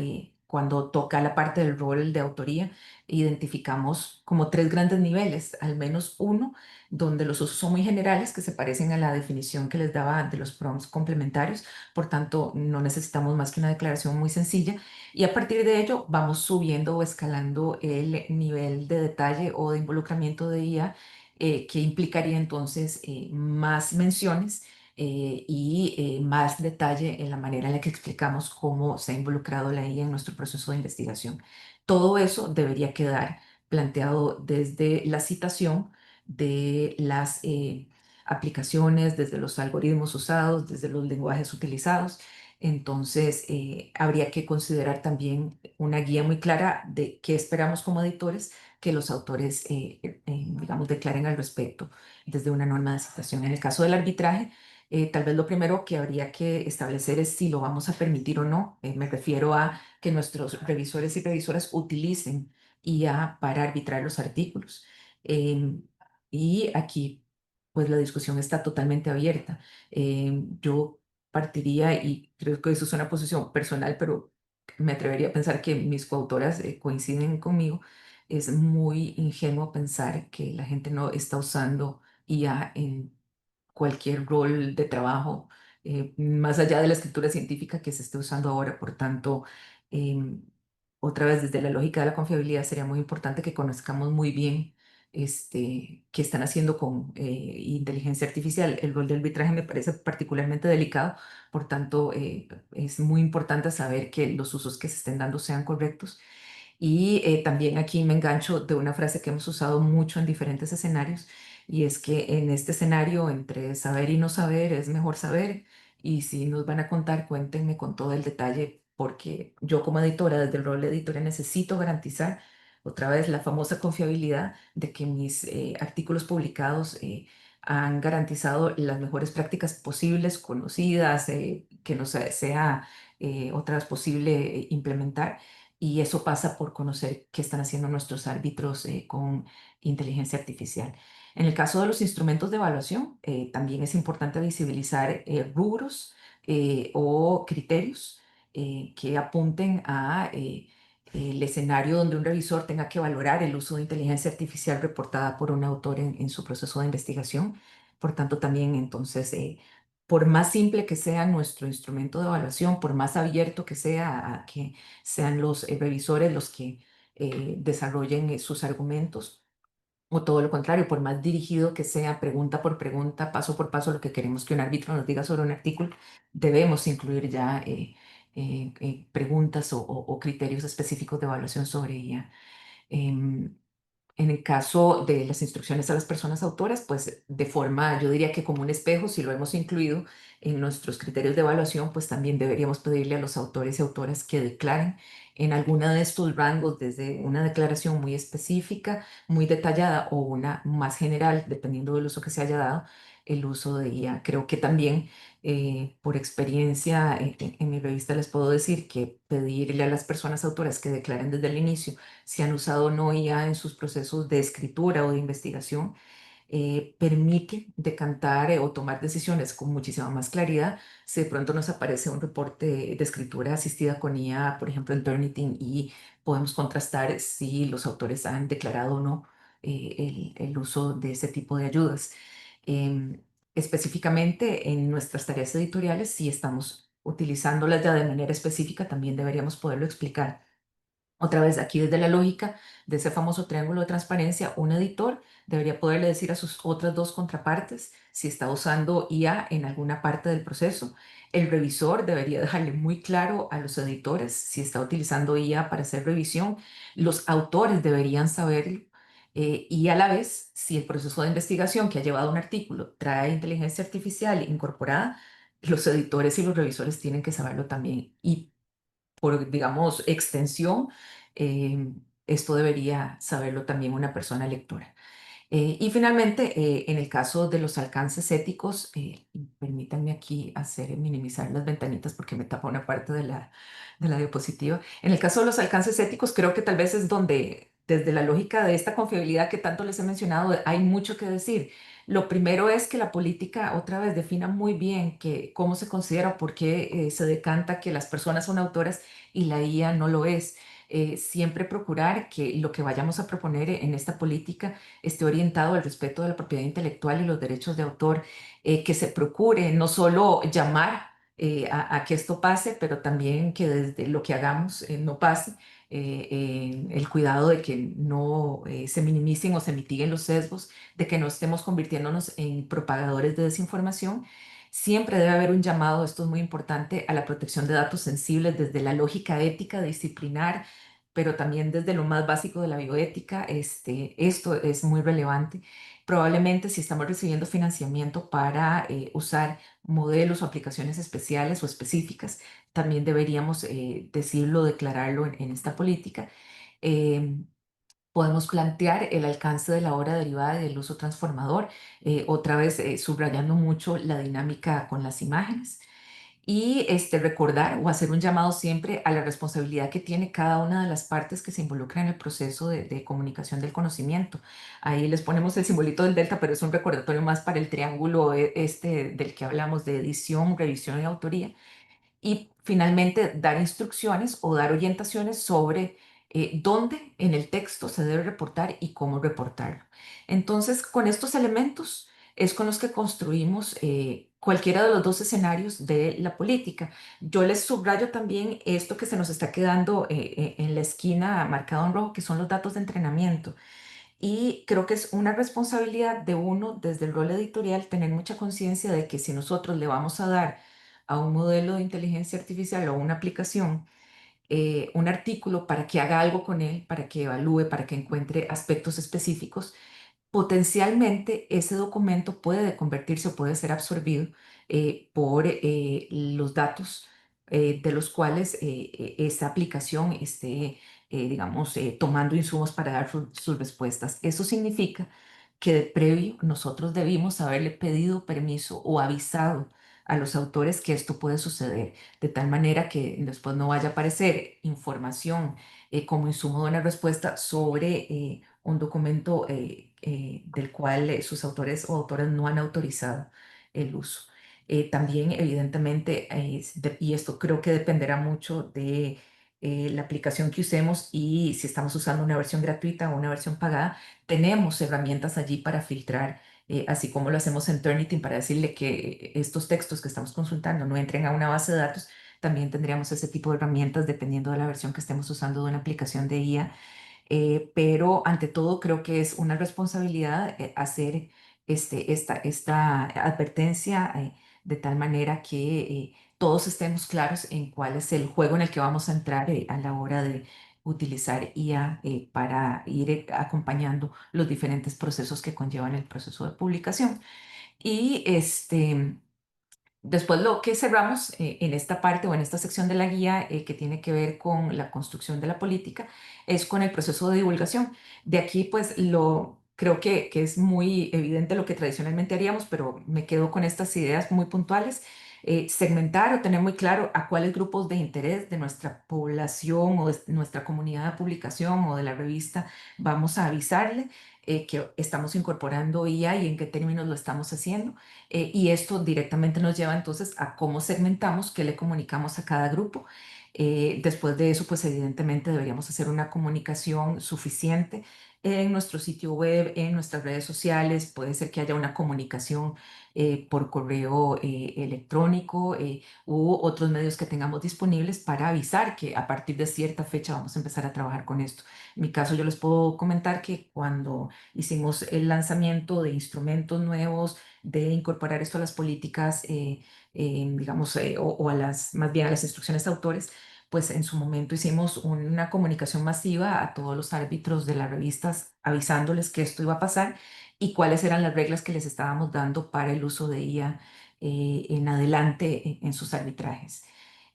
cuando toca la parte del rol de autoría, identificamos como tres grandes niveles, al menos uno donde los usos son muy generales, que se parecen a la definición que les daba de los prompts complementarios, por tanto no necesitamos más que una declaración muy sencilla, y a partir de ello vamos subiendo o escalando el nivel de detalle o de involucramiento de IA, que implicaría entonces más menciones y más detalle en la manera en la que explicamos cómo se ha involucrado la IA en nuestro proceso de investigación. Todo eso debería quedar planteado desde la citación de las aplicaciones, desde los algoritmos usados, desde los lenguajes utilizados. Entonces, habría que considerar también una guía muy clara de qué esperamos como editores que los autores, digamos, declaren al respecto desde una norma de citación. En el caso del arbitraje, tal vez lo primero que habría que establecer es si lo vamos a permitir o no. Me refiero a que nuestros revisores y revisoras utilicen IA para arbitrar los artículos. Em, y aquí, pues la discusión está totalmente abierta. Yo partiría, y creo que eso es una posición personal, pero me atrevería a pensar que mis coautoras coinciden conmigo, es muy ingenuo pensar que la gente no está usando IA en cualquier rol de trabajo, más allá de la escritura científica que se esté usando ahora. Por tanto, em, otra vez desde la lógica de la confiabilidad sería muy importante que conozcamos muy bien qué están haciendo con inteligencia artificial. El rol de arbitraje me parece particularmente delicado, por tanto, es muy importante saber que los usos que se estén dando sean correctos. Y también aquí me engancho de una frase que hemos usado mucho en diferentes escenarios, y es que en este escenario entre saber y no saber es mejor saber, y si nos van a contar, cuéntenme con todo el detalle, porque yo como editora, desde el rol de editora, necesito garantizar otra vez la famosa confiabilidad de que mis artículos publicados han garantizado las mejores prácticas posibles, conocidas, que no sea otra vez posible implementar. Y eso pasa por conocer qué están haciendo nuestros árbitros con inteligencia artificial. En el caso de los instrumentos de evaluación, también es importante visibilizar rubros o criterios que apunten a el escenario donde un revisor tenga que valorar el uso de inteligencia artificial reportada por un autor en su proceso de investigación. Por tanto, también entonces, por más simple que sea nuestro instrumento de evaluación, por más abierto que sea a que sean los revisores los que desarrollen sus argumentos, o todo lo contrario, por más dirigido que sea, pregunta por pregunta, paso por paso, lo que queremos que un árbitro nos diga sobre un artículo, debemos incluir ya preguntas o criterios específicos de evaluación sobre ella. Em, en el caso de las instrucciones a las personas autoras, pues de forma, yo diría que como un espejo, si lo hemos incluido en nuestros criterios de evaluación, pues también deberíamos pedirle a los autores y autoras que declaren en alguna de estos rangos, desde una declaración muy específica, muy detallada, o una más general, dependiendo del uso que se haya dado, el uso de IA. Creo que también, por experiencia, en mi revista les puedo decir que pedirle a las personas autoras que declaren desde el inicio si han usado o no IA en sus procesos de escritura o de investigación, permite decantar o tomar decisiones con muchísima más claridad. Si de pronto nos aparece un reporte de escritura asistida con IA, por ejemplo, en Turnitin, y podemos contrastar si los autores han declarado o no el uso de ese tipo de ayudas. Em, Específicamente en nuestras tareas editoriales, si estamos utilizándolas ya de manera específica, también deberíamos poderlo explicar. Otra vez, aquí desde la lógica de ese famoso triángulo de transparencia, un editor debería poderle decir a sus otras dos contrapartes si está usando IA en alguna parte del proceso. El revisor debería dejarle muy claro a los editores si está utilizando IA para hacer revisión. Los autores deberían saberlo. Y a la vez, si el proceso de investigación que ha llevado un artículo trae inteligencia artificial incorporada, los editores y los revisores tienen que saberlo también. Y por, digamos, extensión, esto debería saberlo también una persona lectora. Y finalmente, en el caso de los alcances éticos, permítanme aquí minimizar las ventanitas porque me tapa una parte de la diapositiva. En el caso de los alcances éticos, creo que tal vez es donde, desde la lógica de esta confiabilidad que tanto les he mencionado, hay mucho que decir. Lo primero es que la política, otra vez, defina muy bien cómo se considera, por qué se decanta que las personas son autoras y la IA no lo es. Siempre procurar que lo que vayamos a proponer en esta política esté orientado al respeto de la propiedad intelectual y los derechos de autor, que se procure no solo llamar a que esto pase, pero también que desde lo que hagamos no pase, el cuidado de que no se minimicen o se mitiguen los sesgos, de que no estemos convirtiéndonos en propagadores de desinformación. Siempre debe haber un llamado, esto es muy importante, a la protección de datos sensibles desde la lógica ética disciplinar, pero también desde lo más básico de la bioética. Esto es muy relevante. Probablemente si estamos recibiendo financiamiento para usar modelos o aplicaciones especiales o específicas, también deberíamos decirlo, declararlo en esta política. Em, Podemos plantear el alcance de la obra derivada y del uso transformador, otra vez subrayando mucho la dinámica con las imágenes y recordar o hacer un llamado siempre a la responsabilidad que tiene cada una de las partes que se involucran en el proceso de comunicación del conocimiento. Ahí les ponemos el simbolito del delta, pero es un recordatorio más para el triángulo del que hablamos de edición, revisión y autoría, y finalmente dar instrucciones o dar orientaciones sobre dónde en el texto se debe reportar y cómo reportarlo. Entonces, con estos elementos es con los que construimos cualquiera de los dos escenarios de la política. Yo les subrayo también esto que se nos está quedando en la esquina marcado en rojo, que son los datos de entrenamiento. Y creo que es una responsabilidad de uno desde el rol editorial tener mucha conciencia de que si nosotros le vamos a dar a un modelo de inteligencia artificial o una aplicación un artículo para que haga algo con él, para que evalúe, para que encuentre aspectos específicos, potencialmente ese documento puede convertirse o puede ser absorbido por los datos de los cuales esa aplicación esté, digamos, tomando insumos para dar sus respuestas. Eso significa que de previo nosotros debimos haberle pedido permiso o avisado a los autores que esto puede suceder, de tal manera que después no vaya a aparecer información como insumo de una respuesta sobre un documento del cual sus autores o autoras no han autorizado el uso. También, evidentemente, y esto creo que dependerá mucho de la aplicación que usemos y si estamos usando una versión gratuita o una versión pagada, tenemos herramientas allí para filtrar, así como lo hacemos en Turnitin para decirle que estos textos que estamos consultando no entren a una base de datos. También tendríamos ese tipo de herramientas dependiendo de la versión que estemos usando de una aplicación de IA, pero ante todo creo que es una responsabilidad hacer esta advertencia de tal manera que todos estemos claros en cuál es el juego en el que vamos a entrar a la hora de utilizar IA para ir acompañando los diferentes procesos que conllevan el proceso de publicación. Y después lo que cerramos en esta parte o en esta sección de la guía que tiene que ver con la construcción de la política es con el proceso de divulgación. De aquí pues creo que es muy evidente lo que tradicionalmente haríamos, pero me quedo con estas ideas muy puntuales. Segmentar o tener muy claro a cuáles grupos de interés de nuestra población o de nuestra comunidad de publicación o de la revista vamos a avisarle que estamos incorporando IA y en qué términos lo estamos haciendo. Y esto directamente nos lleva entonces a cómo segmentamos, qué le comunicamos a cada grupo. Después de eso, pues evidentemente deberíamos hacer una comunicación suficiente en nuestro sitio web, en nuestras redes sociales. Puede ser que haya una comunicación por correo electrónico u otros medios que tengamos disponibles para avisar que a partir de cierta fecha vamos a empezar a trabajar con esto. En mi caso, yo les puedo comentar que cuando hicimos el lanzamiento de instrumentos nuevos, de incorporar esto a las políticas, digamos, o más bien a las instrucciones de autores, pues en su momento hicimos una comunicación masiva a todos los árbitros de las revistas avisándoles que esto iba a pasar y cuáles eran las reglas que les estábamos dando para el uso de IA en adelante en sus arbitrajes.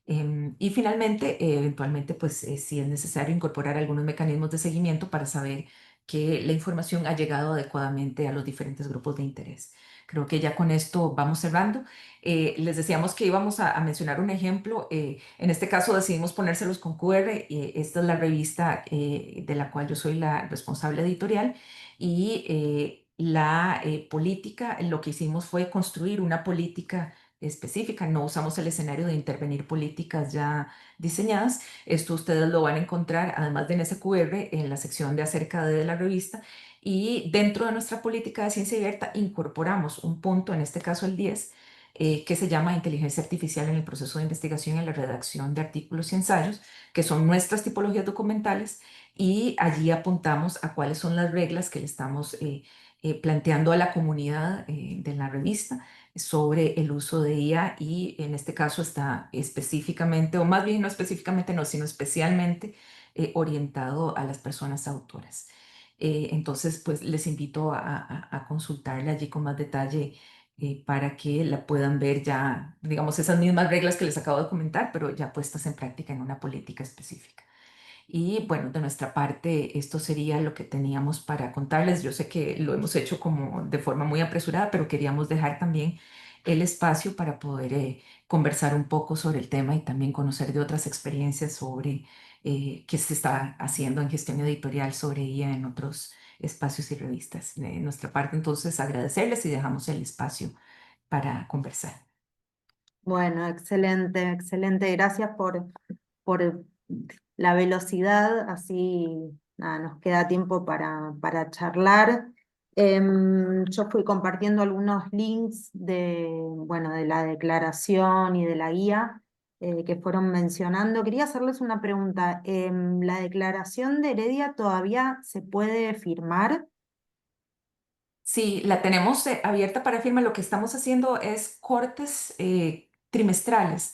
Y finalmente, eventualmente, pues si es necesario incorporar algunos mecanismos de seguimiento para saber que la información ha llegado adecuadamente a los diferentes grupos de interés. Creo que ya con esto vamos cerrando. Les decíamos que íbamos a mencionar un ejemplo. En este caso decidimos ponérselos con QR. Esta es la revista de la cual yo soy la responsable editorial y la política, lo que hicimos fue construir una política específica, no usamos el escenario de intervenir políticas ya diseñadas. Esto ustedes lo van a encontrar, además de en ese QR, en la sección de acerca de la revista. Y dentro de nuestra política de ciencia abierta incorporamos un punto, en este caso el 10, que se llama inteligencia artificial en el proceso de investigación y en la redacción de artículos y ensayos, que son nuestras tipologías documentales, y allí apuntamos a cuáles son las reglas que le estamos planteando a la comunidad de la revista sobre el uso de IA y en este caso está específicamente, o más bien no específicamente, no, sino especialmente orientado a las personas autoras. Entonces, pues les invito a consultarla allí con más detalle para que la puedan ver ya, digamos, esas mismas reglas que les acabo de comentar, pero ya puestas en práctica en una política específica. Y bueno, de nuestra parte, esto sería lo que teníamos para contarles. Yo sé que lo hemos hecho como de forma muy apresurada, pero queríamos dejar también el espacio para poder conversar un poco sobre el tema y también conocer de otras experiencias sobre qué se está haciendo en gestión editorial sobre ella en otros espacios y revistas. De nuestra parte, entonces, agradecerles y dejamos el espacio para conversar. Bueno, excelente, excelente. Gracias por la velocidad, así nada, nos queda tiempo para charlar. Yo fui compartiendo algunos links bueno, de la declaración y de la guía que fueron mencionando. Quería hacerles una pregunta. ¿La declaración de Heredia todavía se puede firmar? Sí, la tenemos abierta para firma. Lo que estamos haciendo es cortes trimestrales.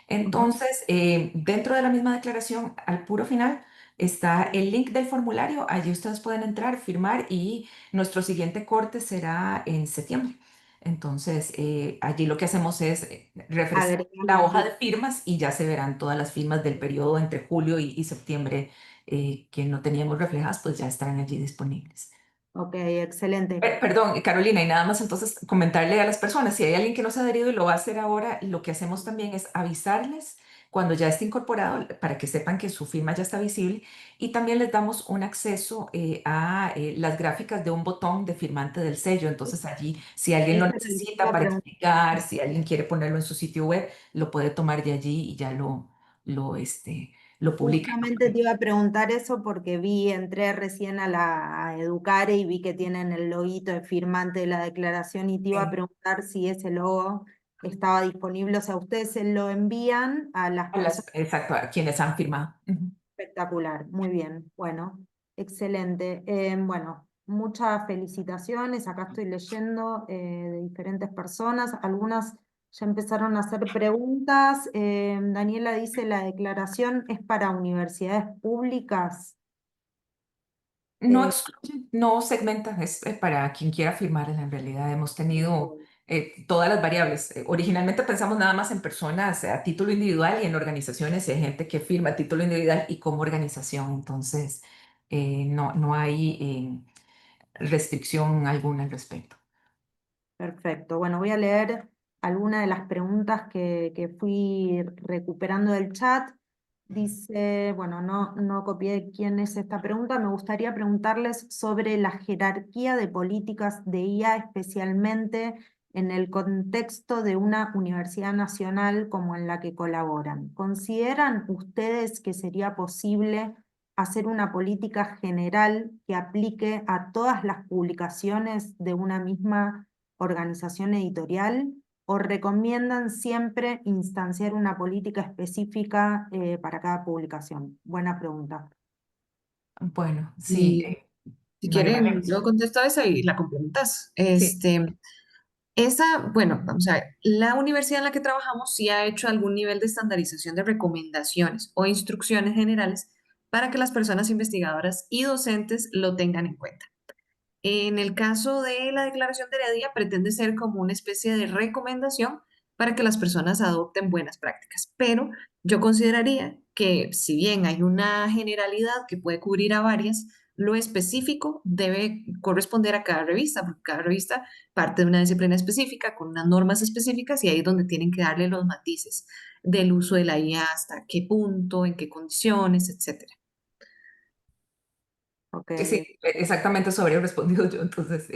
Ujú. Entonces, dentro de la misma declaración, al puro final, está el link del formulario. Allí ustedes pueden entrar, firmar y nuestro siguiente corte será en septiembre. Entonces, allí lo que hacemos es refrescar Agregar la la hoja de firma. firmas y ya se verán todas las firmas del periodo entre julio y septiembre que no teníamos reflejadas, pues ya estarán allí disponibles. Ok, excelente. Perdón, Carolina, y nada más entonces comentarle a las personas, si hay alguien que no se ha adherido y lo va a hacer ahora, lo que hacemos también es avisarles cuando ya esté incorporado para que sepan que su firma ya está visible y también les damos un acceso a las gráficas de un botón de firmante del sello. Entonces allí, si alguien lo Eso es lo que te necesita iba a para preguntar. explicar, si alguien quiere ponerlo en su sitio web, lo puede tomar de allí y ya lo publica. Justamente te iba a preguntar eso porque entré recién a Educare y vi que tienen el loguito de firmante de la declaración y te iba a preguntar si ese logo estaba disponible. O sea, ustedes se lo envían a las personas. Exacto, a quienes han firmado. Ujú. Espectacular, muy bien. Bueno, excelente. Bueno, muchas felicitaciones. Acá estoy leyendo de diferentes personas. Algunas ya empezaron a hacer preguntas. Daniela dice, ¿la declaración es para universidades públicas? No Eh, excluye, no segmenta, es para quien quiera firmar en realidad. Hemos tenido ok, todas las variables. Originalmente pensamos nada más en personas a título individual y en organizaciones y hay gente que firma a título individual y como organización. Entonces, no hay restricción alguna al respecto. perfecto. Bueno, voy a leer algunas de las preguntas que fui recuperando del chat. Dice, bueno, no copié quién es esta pregunta. Me gustaría preguntarles sobre la jerarquía de políticas de IA, especialmente en el contexto de una universidad nacional como en la que colaboran. ¿Consideran ustedes que sería posible hacer una política general que aplique a todas las publicaciones de una misma organización editorial? ¿O recomiendan siempre instanciar una política específica para cada publicación? Buena pregunta. Bueno, sí, Y si María quieren, Marlene. yo contesto a esa y la complementas. Sí. Bueno, vamos a ver, la universidad en la que trabajamos sí ha hecho algún nivel de estandarización de recomendaciones o instrucciones generales para que las personas investigadoras y docentes lo tengan en cuenta. En el caso de la declaración de heredia, pretende ser como una especie de recomendación para que las personas adopten buenas prácticas, pero yo consideraría que si bien hay una generalidad que puede cubrir a varias, lo específico debe corresponder a cada revista, porque cada revista parte de una disciplina específica, con unas normas específicas, y ahí es donde tienen que darle los matices del uso de la IA, hasta qué punto, en qué condiciones, etcétera. Ok, Sí, exactamente eso habría respondido yo. Entonces,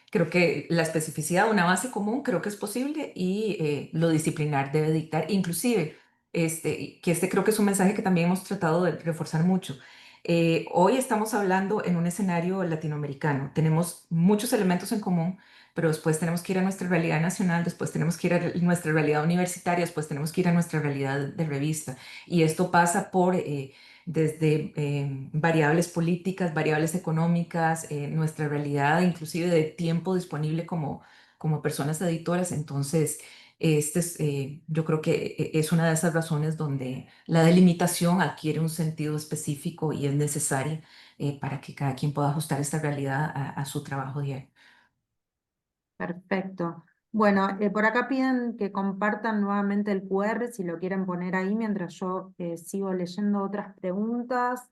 creo que la especificidad, una base común, creo que es posible y lo disciplinar debe dictar, inclusive, que creo que es un mensaje que también hemos tratado de reforzar mucho. Hoy estamos hablando en un escenario latinoamericano. Tenemos muchos elementos en común, pero después tenemos que ir a nuestra realidad nacional, después tenemos que ir a nuestra realidad universitaria, después tenemos que ir a nuestra realidad de revista. Y esto pasa por desde variables políticas, variables económicas, nuestra realidad inclusive de tiempo disponible como personas editoras. Entonces, yo creo que es una de esas razones donde la delimitación adquiere un sentido específico y es necesaria para que cada quien pueda ajustar esta realidad a su trabajo diario. perfecto. Bueno, por acá piden que compartan nuevamente el QR si lo quieren poner ahí mientras yo sigo leyendo otras preguntas.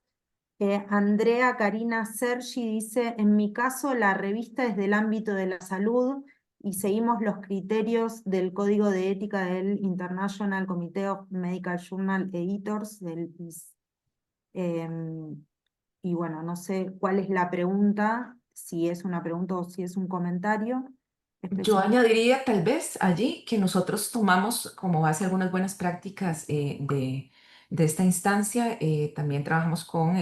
Andrea Karina Sergi dice, en mi caso la revista es del ámbito de la salud y seguimos los criterios del Código de Ética del International Committee of Medical Journal Editors, del IS. Y bueno, no sé cuál es la pregunta, si es una pregunta o si es un comentario Yo específico. añadiría tal vez allí que nosotros tomamos como base algunas buenas prácticas de esta instancia. También trabajamos con,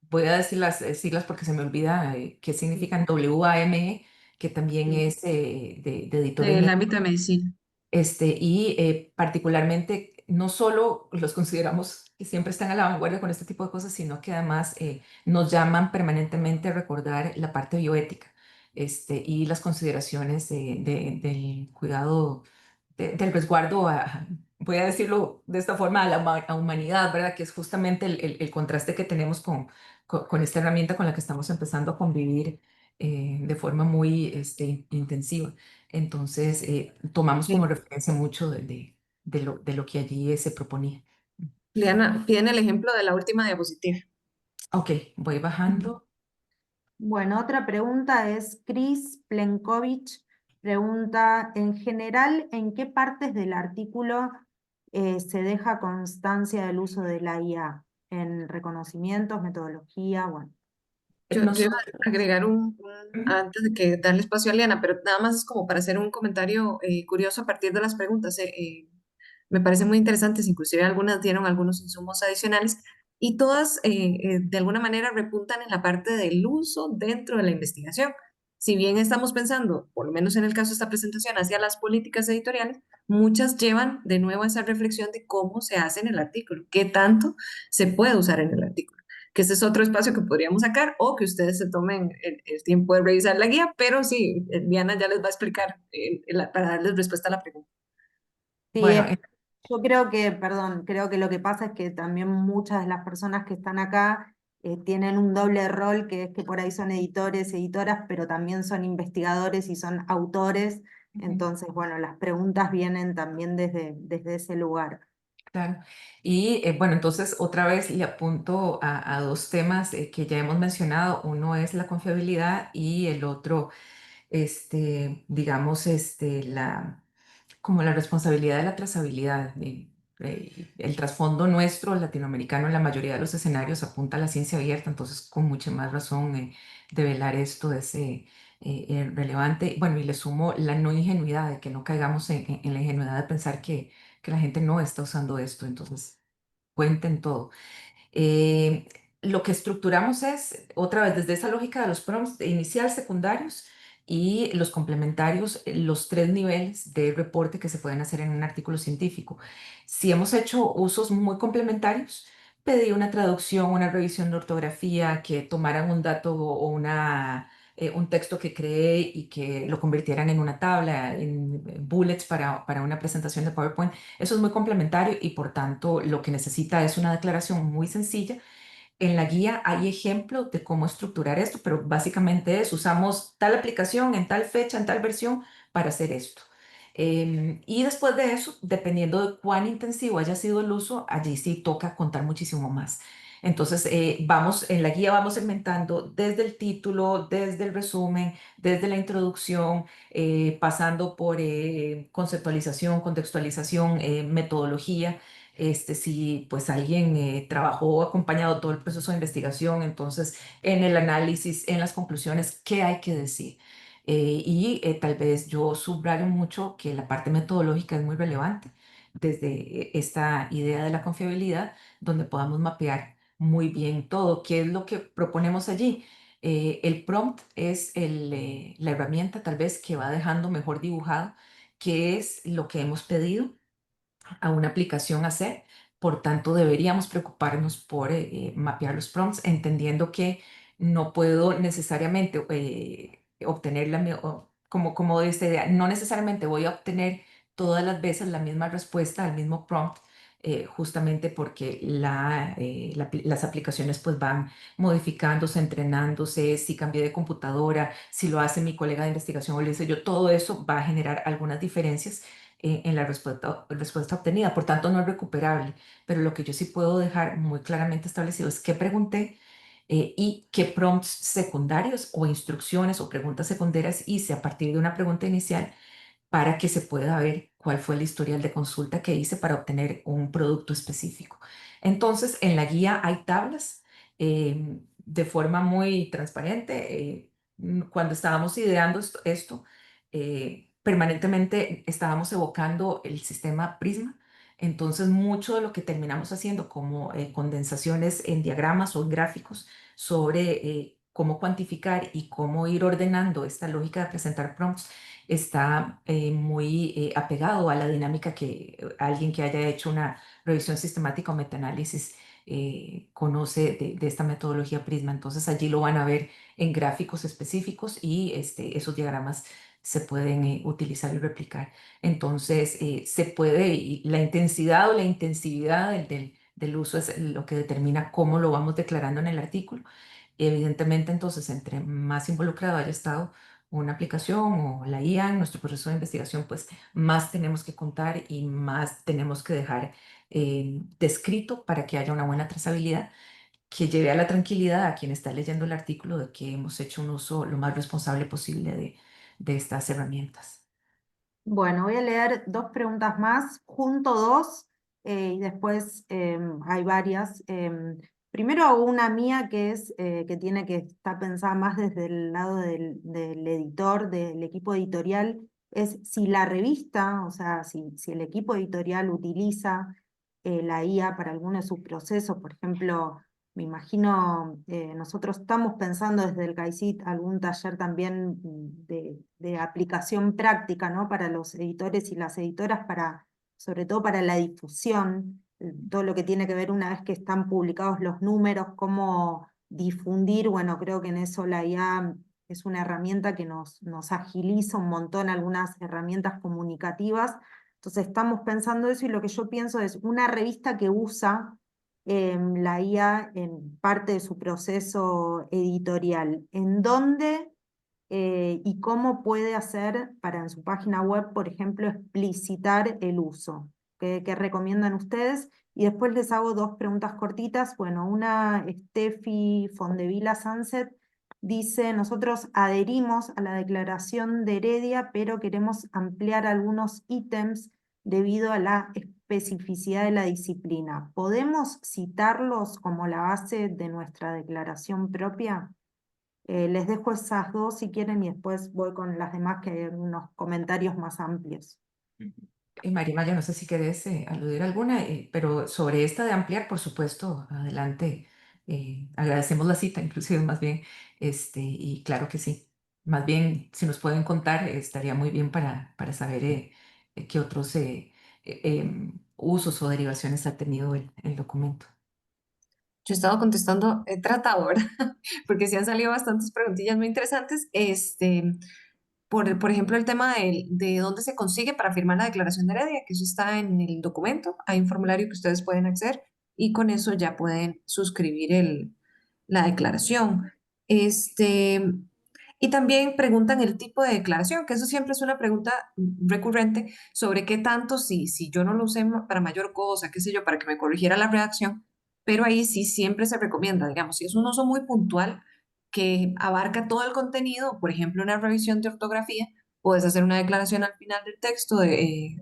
voy a decir las siglas porque se me olvida qué significan WAME, que también Sí. es de editores Del ámbito de medicina. y particularmente no solo los consideramos que siempre están a la vanguardia con este tipo de cosas, sino que además nos llaman permanentemente a recordar la parte bioética y las consideraciones del cuidado, del resguardo, voy a decirlo de esta forma, a la a humanidad, ¿verdad? Que es justamente el contraste que tenemos con esta herramienta con la que estamos empezando a convivir de forma muy intensiva. Entonces, tomamos como Sí. referencia mucho de lo que allí se proponía. Liana, piden el ejemplo de la última diapositiva. Ok, voy bajando. Bueno, otra pregunta es Chris Plenkovich, pregunta, en general, ¿en qué partes del artículo se deja constancia del uso de la IA? ¿En reconocimientos, metodología? Bueno, Yo iba Nosotros, a agregar ujú. antes de que darle espacio a Liana, pero nada más es como para hacer un comentario curioso a partir de las preguntas. Me parecen muy interesantes, inclusive algunas dieron algunos insumos adicionales y todas de alguna manera repuntan en la parte del uso dentro de la investigación. Si bien estamos pensando, por lo menos en el caso de esta presentación, hacia las políticas editoriales, muchas llevan de nuevo esa reflexión de cómo se hace en el artículo, qué tanto se puede usar en el artículo, que ese es otro espacio que podríamos sacar o que ustedes se tomen el tiempo de revisar la guía, pero sí, Diana ya les va a explicar para darles respuesta a la pregunta. sí, Bueno, yo creo que, perdón, creo que lo que pasa es que también muchas de las personas que están acá tienen un doble rol, que es que por ahí son editores, editoras, pero también son investigadores y son autores. ujú, Entonces, bueno, las preguntas vienen también desde ese lugar. claro. Y bueno, entonces otra vez le apunto a dos temas que ya hemos mencionado. Uno es la confiabilidad y el otro, digamos, como la responsabilidad de la trazabilidad. El trasfondo nuestro, latinoamericano, en la mayoría de los escenarios apunta a la ciencia abierta, entonces con mucha más razón develar esto es relevante. Bueno, y le sumo la no ingenuidad, de que no caigamos en la ingenuidad de pensar que la gente no está usando esto, entonces cuenten todo. Eh, lo que estructuramos es, otra vez, desde esa lógica de los prompts de inicial, secundarios y los complementarios, los tres niveles de reporte que se pueden hacer en un artículo científico. Si hemos hecho usos muy complementarios, pedí una traducción, una revisión de ortografía, que tomaran un dato o una un texto que creé y que lo convirtieran en una tabla, en bullets para una presentación de PowerPoint. Eso es muy complementario y por tanto lo que necesita es una declaración muy sencilla. En la guía hay ejemplos de cómo estructurar esto, pero básicamente es, usamos tal aplicación en tal fecha, en tal versión para hacer esto. Y después de eso, dependiendo de cuán intensivo haya sido el uso, allí sí toca contar muchísimo más. Entonces, en la guía vamos segmentando desde el título, desde el resumen, desde la introducción, pasando por conceptualización, contextualización, metodología. Si pues alguien trabajó acompañado todo el proceso de investigación, entonces en el análisis, en las conclusiones, ¿qué hay que decir? Tal vez yo subrayo mucho que la parte metodológica es muy relevante desde esta idea de la confiabilidad, donde podamos mapear muy bien todo. ¿Qué es lo que proponemos allí? El prompt es la herramienta tal vez que va dejando mejor dibujado qué es lo que hemos pedido a una aplicación hacer. Por tanto, deberíamos preocuparnos por mapear los prompts, entendiendo que no puedo necesariamente obtener como de esta idea, no necesariamente voy a obtener todas las veces la misma respuesta al mismo prompt. Justamente porque las aplicaciones pues van modificándose, entrenándose, si cambié de computadora, si lo hace mi colega de investigación o lo hice yo, todo eso va a generar algunas diferencias en la respuesta obtenida. Por tanto, no es recuperable. Pero lo que yo sí puedo dejar muy claramente establecido es qué pregunté y qué prompts secundarios o instrucciones o preguntas secundarias hice a partir de una pregunta inicial para que se pueda ver cuál fue el historial de consulta que hice para obtener un producto específico. Entonces, en la guía hay tablas de forma muy transparente. Cuando estábamos ideando permanentemente estábamos evocando el sistema Prisma. Entonces, mucho de lo que terminamos haciendo como condensaciones en diagramas o en gráficos sobre cómo cuantificar y cómo ir ordenando esta lógica de presentar prompts está muy apegado a la dinámica que alguien que haya hecho una revisión sistemática o metaanálisis conoce de esta metodología Prisma. Entonces allí lo van a ver en gráficos específicos y esos diagramas se pueden utilizar y replicar. Entonces se puede, y la intensidad o la intensividad del uso es lo que determina cómo lo vamos declarando en el artículo. Evidentemente, entonces, entre más involucrado haya estado una aplicación o la IA en nuestro proceso de investigación, pues más tenemos que contar y más tenemos que dejar descrito para que haya una buena trazabilidad que lleve a la tranquilidad a quien está leyendo el artículo de que hemos hecho un uso lo más responsable posible de estas herramientas. Bueno, voy a leer dos preguntas más, junto dos, y después hay varias. Primero hago una mía que es que tiene que estar pensada más desde el lado del editor, del equipo editorial, es si la revista, o sea, si el equipo editorial utiliza la IA para alguno de sus procesos, por ejemplo, me imagino, nosotros estamos pensando desde el CAICIT algún taller también de aplicación práctica, ¿no? Para los editores y las editoras, sobre todo para la difusión, todo lo que tiene que ver una vez que están publicados los números, cómo difundir, bueno, creo que en eso la IA es una herramienta que nos agiliza un montón algunas herramientas comunicativas. Entonces estamos pensando eso y lo que yo pienso es una revista que usa la IA en parte de su proceso editorial. ¿En dónde y cómo puede hacer para en su página web, por ejemplo, explicitar el uso? ¿Qué recomiendan ustedes? Y después les hago dos preguntas cortitas. Bueno, una, Steffi Fondevila Sunset dice, nosotros adherimos a la declaración de Heredia, pero queremos ampliar algunos ítems debido a la especificidad de la disciplina. ¿Podemos citarlos como la base de nuestra declaración propia? Les dejo esas dos si quieren y después voy con las demás que hay unos comentarios más amplios. Marima, yo no sé si querés aludir alguna, pero sobre esta de ampliar, por supuesto, adelante. Agradecemos la cita, inclusive más bien, y claro que sí. Más bien, si nos pueden contar, estaría muy bien para saber qué otros usos o derivaciones ha tenido el documento. Yo he estado contestando, he tratado, ¿verdad? Porque sí han salido bastantes preguntillas muy interesantes. Por ejemplo, el tema de dónde se consigue para firmar la declaración de heredia, que eso está en el documento. Hay un formulario que ustedes pueden acceder y con eso ya pueden suscribir la declaración. Este, y también preguntan el tipo de declaración, que eso siempre es una pregunta recurrente sobre qué tanto, si yo no lo usé para mayor cosa, qué sé yo, para que me corrigiera la redacción, pero ahí sí siempre se recomienda, digamos, si es un uso muy puntual que abarca todo el contenido, por ejemplo, una revisión de ortografía, puedes hacer una declaración al final del texto,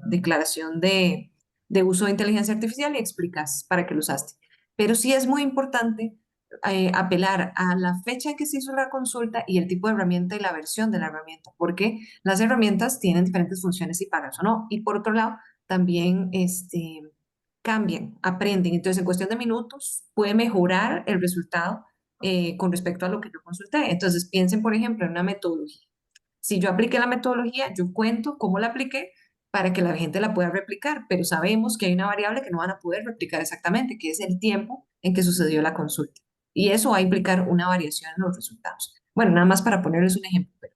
declaración de uso de inteligencia artificial y explicas para qué lo usaste. Pero sí es muy importante apelar a la fecha en que se hizo la consulta y el tipo de herramienta y la versión de la herramienta, porque las herramientas tienen diferentes funciones y pagas o no. Y por otro lado, también cambian, aprenden. Entonces, en cuestión de minutos, puede mejorar el resultado con respecto a lo que yo consulté. Entonces, piensen, por ejemplo, en una metodología. Si yo apliqué la metodología, yo cuento cómo la apliqué para que la gente la pueda replicar, pero sabemos que hay una variable que no van a poder replicar exactamente, que es el tiempo en que sucedió la consulta. Y eso va a implicar una variación en los resultados. Bueno, nada más para ponerles un ejemplo, pero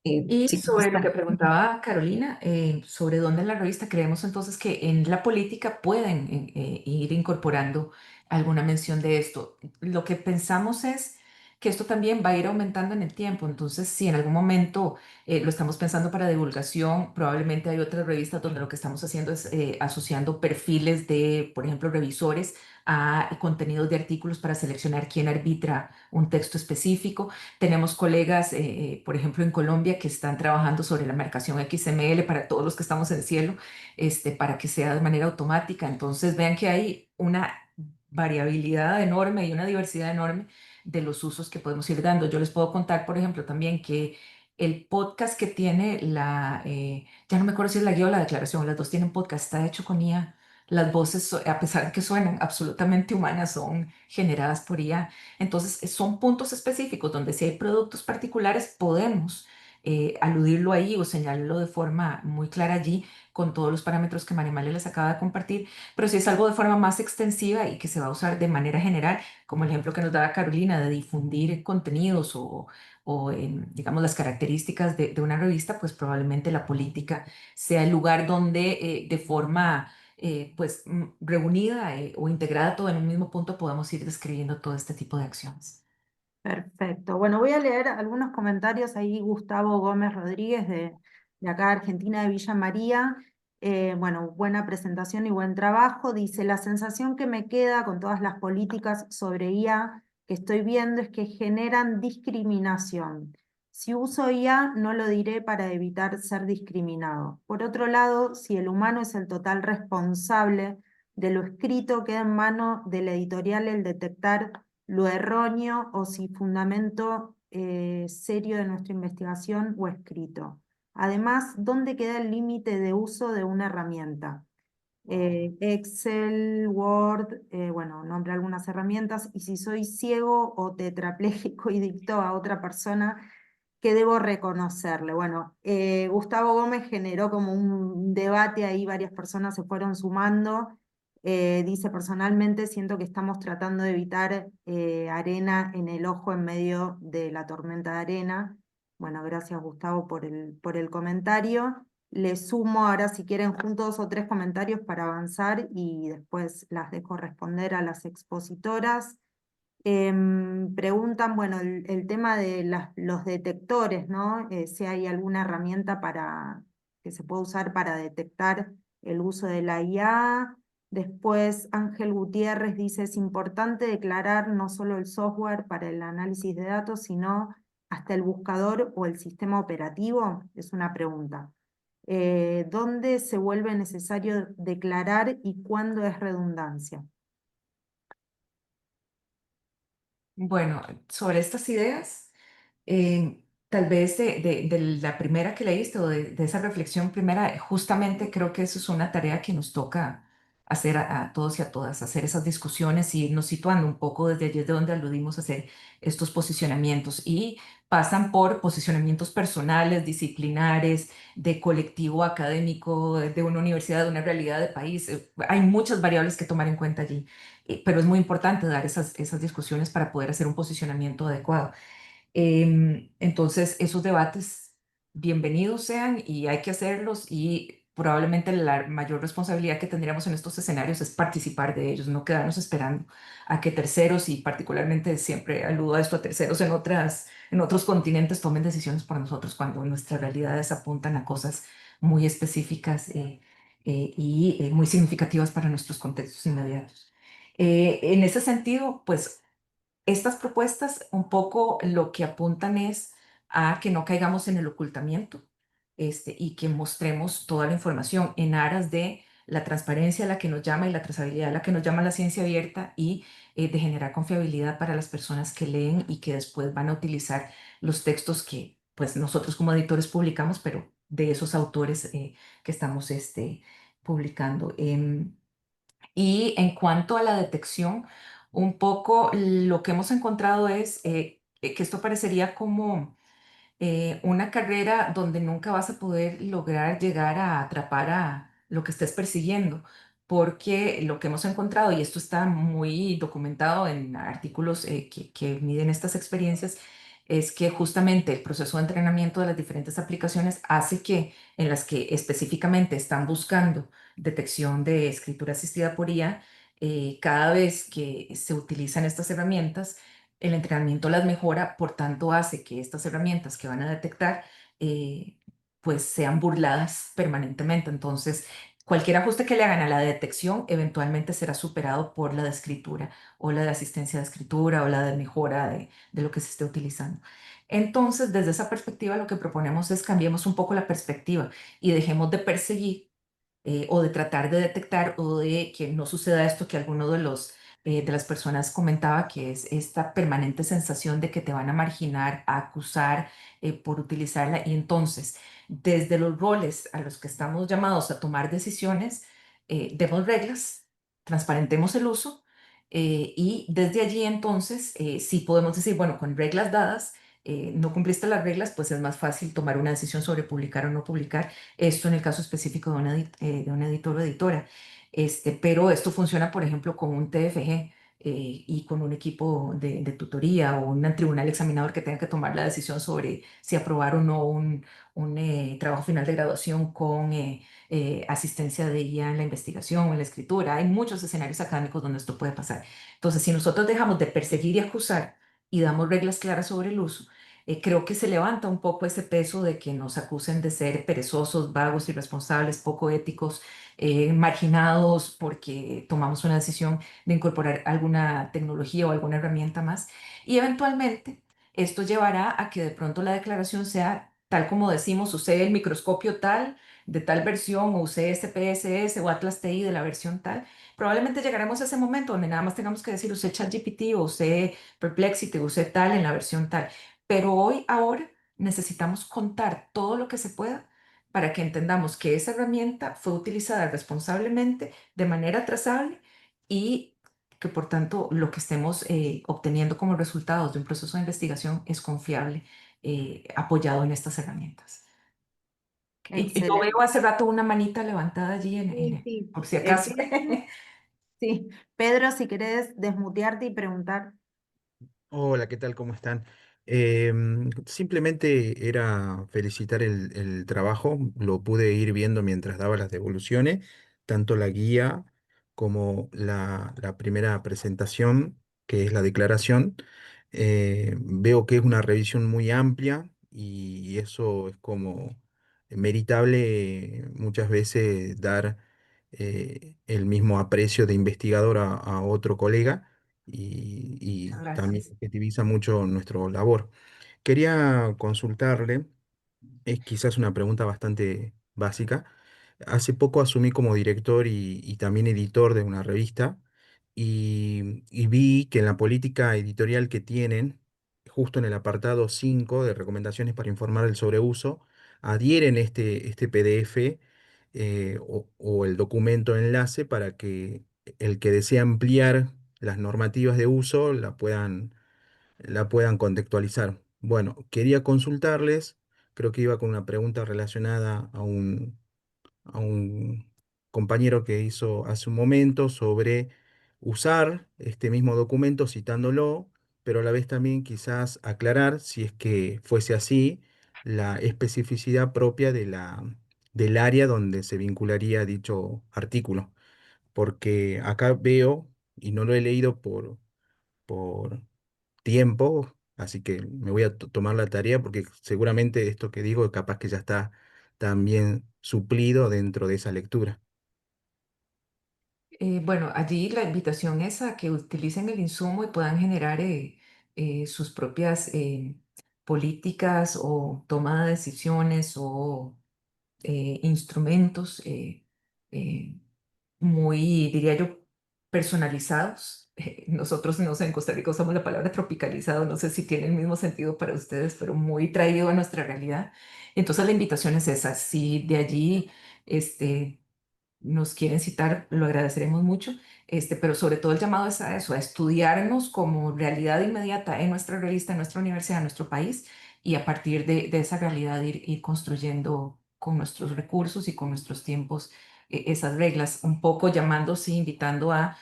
Y sí, sobre lo que está. preguntaba Carolina, sobre dónde en la revista creemos entonces que en la política pueden ir incorporando alguna mención de esto. Lo que pensamos es que esto también va a ir aumentando en el tiempo. Entonces, si en algún momento lo estamos pensando para divulgación, probablemente hay otras revistas donde lo que estamos haciendo es asociando perfiles de, por ejemplo, revisores a contenidos de artículos para seleccionar quién arbitra un texto específico. Tenemos colegas, por ejemplo, en Colombia que están trabajando sobre la marcación XML para todos los que estamos en el cielo, para que sea de manera automática. Entonces, vean que hay una variabilidad enorme y una diversidad enorme de los usos que podemos ir dando. Yo les puedo contar, por ejemplo, también que el podcast que tiene ya no me acuerdo si es la guía o la declaración, las dos tienen podcast, está hecho con IA. Las voces, a pesar de que suenan absolutamente humanas, son generadas por IA. Entonces, son puntos específicos donde si hay productos particulares podemos aludirlo ahí o señalarlo de forma muy clara allí con todos los parámetros que Marimale les acaba de compartir, pero si es algo de forma más extensiva y que se va a usar de manera general, como el ejemplo que nos daba Carolina de difundir contenidos digamos, las características de una revista, pues probablemente la política sea el lugar donde de forma pues reunida o integrada todo en un mismo punto podamos ir describiendo todo este tipo de acciones. Perfecto. Bueno, voy a leer algunos comentarios ahí. Gustavo Gómez Rodríguez de acá, Argentina, de Villa María. Bueno, buena presentación y buen trabajo. Dice, la sensación que me queda con todas las políticas sobre IA que estoy viendo es que generan discriminación. Si uso IA, no lo diré para evitar ser discriminado. Por otro lado, si el humano es el total responsable de lo escrito, queda en mano del editorial el detectar lo erróneo o si fundamento serio de nuestra investigación o escrito. Además, ¿dónde queda el límite de uso de una herramienta? Excel, Word, bueno, nombre algunas herramientas, y si soy ciego o tetrapléjico y dicto a otra persona, ¿qué debo reconocerle? Bueno, Gustavo Gómez generó como un debate ahí, varias personas se fueron sumando. Dice, personalmente siento que estamos tratando de evitar arena en el ojo en medio de la tormenta de arena. Bueno, gracias Gustavo por el comentario. Le sumo ahora si quieren juntos 2 o 3 comentarios para avanzar y después las dejo responder a las expositoras. Preguntan, bueno, el tema de los detectores, ¿no? Si hay alguna herramienta que se pueda usar para detectar el uso de la IA. Después, Ángel Gutiérrez dice, es importante declarar no solo el software para el análisis de datos, sino hasta el buscador o el sistema operativo. Es una pregunta. ¿Dónde se vuelve necesario declarar y cuándo es redundancia? Bueno, sobre estas ideas, tal vez de la primera que leíste o de esa reflexión primera, justamente creo que eso es una tarea que nos toca hacer a todos y a todas, hacer esas discusiones y irnos situando un poco desde allí de donde aludimos a hacer estos posicionamientos. Y pasan por posicionamientos personales, disciplinares, de colectivo académico, de una universidad, de una realidad de país. Hay muchas variables que tomar en cuenta allí, pero es muy importante dar esas discusiones para poder hacer un posicionamiento adecuado. Entonces, esos debates bienvenidos sean y hay que hacerlos y probablemente la mayor responsabilidad que tendríamos en estos escenarios es participar de ellos, no quedarnos esperando a que terceros y particularmente siempre aludo a esto a terceros en otros continentes tomen decisiones por nosotros cuando nuestras realidades apuntan a cosas muy específicas y muy significativas para nuestros contextos inmediatos. En ese sentido, pues estas propuestas un poco lo que apuntan es a que no caigamos en el ocultamiento, y que mostremos toda la información en aras de la transparencia a la que nos llama y la trazabilidad a la que nos llama la ciencia abierta y de generar confiabilidad para las personas que leen y que después van a utilizar los textos que pues nosotros como editores publicamos, pero de esos autores que estamos publicando. Y en cuanto a la detección, un poco lo que hemos encontrado es que esto parecería como una carrera donde nunca vas a poder lograr llegar a atrapar a lo que estés persiguiendo, porque lo que hemos encontrado, y esto está muy documentado en artículos que miden estas experiencias, es que justamente el proceso de entrenamiento de las diferentes aplicaciones hace que en las que específicamente están buscando detección de escritura asistida por IA, cada vez que se utilizan estas herramientas, el entrenamiento las mejora, por tanto hace que estas herramientas que van a detectar eh, pues sean burladas permanentemente. Entonces, cualquier ajuste que le hagan a la detección eventualmente será superado por la de escritura o la de asistencia de escritura o la de mejora de lo que se esté utilizando. Entonces, desde esa perspectiva, lo que proponemos es cambiemos un poco la perspectiva y dejemos de perseguir o de tratar de detectar o de que no suceda esto que alguno de las personas comentaba, que es esta permanente sensación de que te van a marginar, a acusar por utilizarla. Y entonces, desde los roles a los que estamos llamados a tomar decisiones, demos reglas, transparentemos el uso. Y desde allí entonces, sí podemos decir, bueno, con reglas dadas, no cumpliste las reglas, pues es más fácil tomar una decisión sobre publicar o no publicar. Esto en el caso específico de de un editor o editora. Pero esto funciona, por ejemplo, con un TFG y con un equipo de tutoría o un tribunal examinador que tenga que tomar la decisión sobre si aprobar o no un trabajo final de graduación con asistencia de IA en la investigación o en la escritura. Hay muchos escenarios académicos donde esto puede pasar. Entonces, si nosotros dejamos de perseguir y acusar y damos reglas claras sobre el uso, creo que se levanta un poco ese peso de que nos acusen de ser perezosos, vagos, irresponsables, poco éticos, marginados porque tomamos una decisión de incorporar alguna tecnología o alguna herramienta más. Y eventualmente esto llevará a que de pronto la declaración sea tal como decimos, usé el microscopio tal, de tal versión, o usé este PSS o Atlas TI de la versión tal. Probablemente llegaremos a ese momento donde nada más tengamos que decir usé ChatGPT o usé Perplexity, usé tal en la versión tal. Pero hoy, ahora, necesitamos contar todo lo que se pueda para que entendamos que esa herramienta fue utilizada responsablemente, de manera trazable y que por tanto lo que estemos obteniendo como resultados de un proceso de investigación es confiable, apoyado en estas herramientas. Y yo Excelente. veo hace rato una manita levantada allí Sí, sí. por si acaso. Pedro, sí. Pedro, si querés desmutearte y preguntar. Hola, ¿qué tal? ¿Cómo están? Simplemente era felicitar el trabajo, lo pude ir viendo mientras daba las devoluciones, tanto la guía como la primera presentación, que es la declaración. Veo que es una revisión muy amplia y eso es como meritable muchas veces dar el mismo aprecio de investigador a otro colega y también Gracias. objetiviza mucho nuestra labor. Quería consultarle, es quizás una pregunta bastante básica. Hace poco asumí como director y también editor de una revista y vi que en la política editorial que tienen, justo en el apartado 5 de recomendaciones para informar del sobreuso, adhieren este PDF o el documento enlace para que el que desea ampliar las normativas de uso la puedan contextualizar. Bueno, quería consultarles, creo que iba con una pregunta relacionada a un compañero que hizo hace un momento sobre usar este mismo documento citándolo, pero a la vez también quizás aclarar, si es que fuese así, la especificidad propia del área donde se vincularía dicho artículo. Porque acá veo, y no lo he leído por tiempo, así que me voy a tomar la tarea porque seguramente esto que digo capaz que ya está también suplido dentro de esa lectura. Bueno, allí la invitación es a que utilicen el insumo y puedan generar sus propias políticas o toma de decisiones o instrumentos eh, muy, diría yo, personalizados. Nosotros, no sé, en Costa Rica usamos la palabra tropicalizado, no sé si tiene el mismo sentido para ustedes, pero muy traído a nuestra realidad. Entonces la invitación es esa, si de allí este, nos quieren citar, lo agradeceremos mucho, pero sobre todo el llamado es a eso, a estudiarnos como realidad inmediata en nuestra revista, en nuestra universidad, en nuestro país, y a partir de esa realidad ir construyendo con nuestros recursos y con nuestros tiempos esas reglas, un poco llamando, sí, invitando a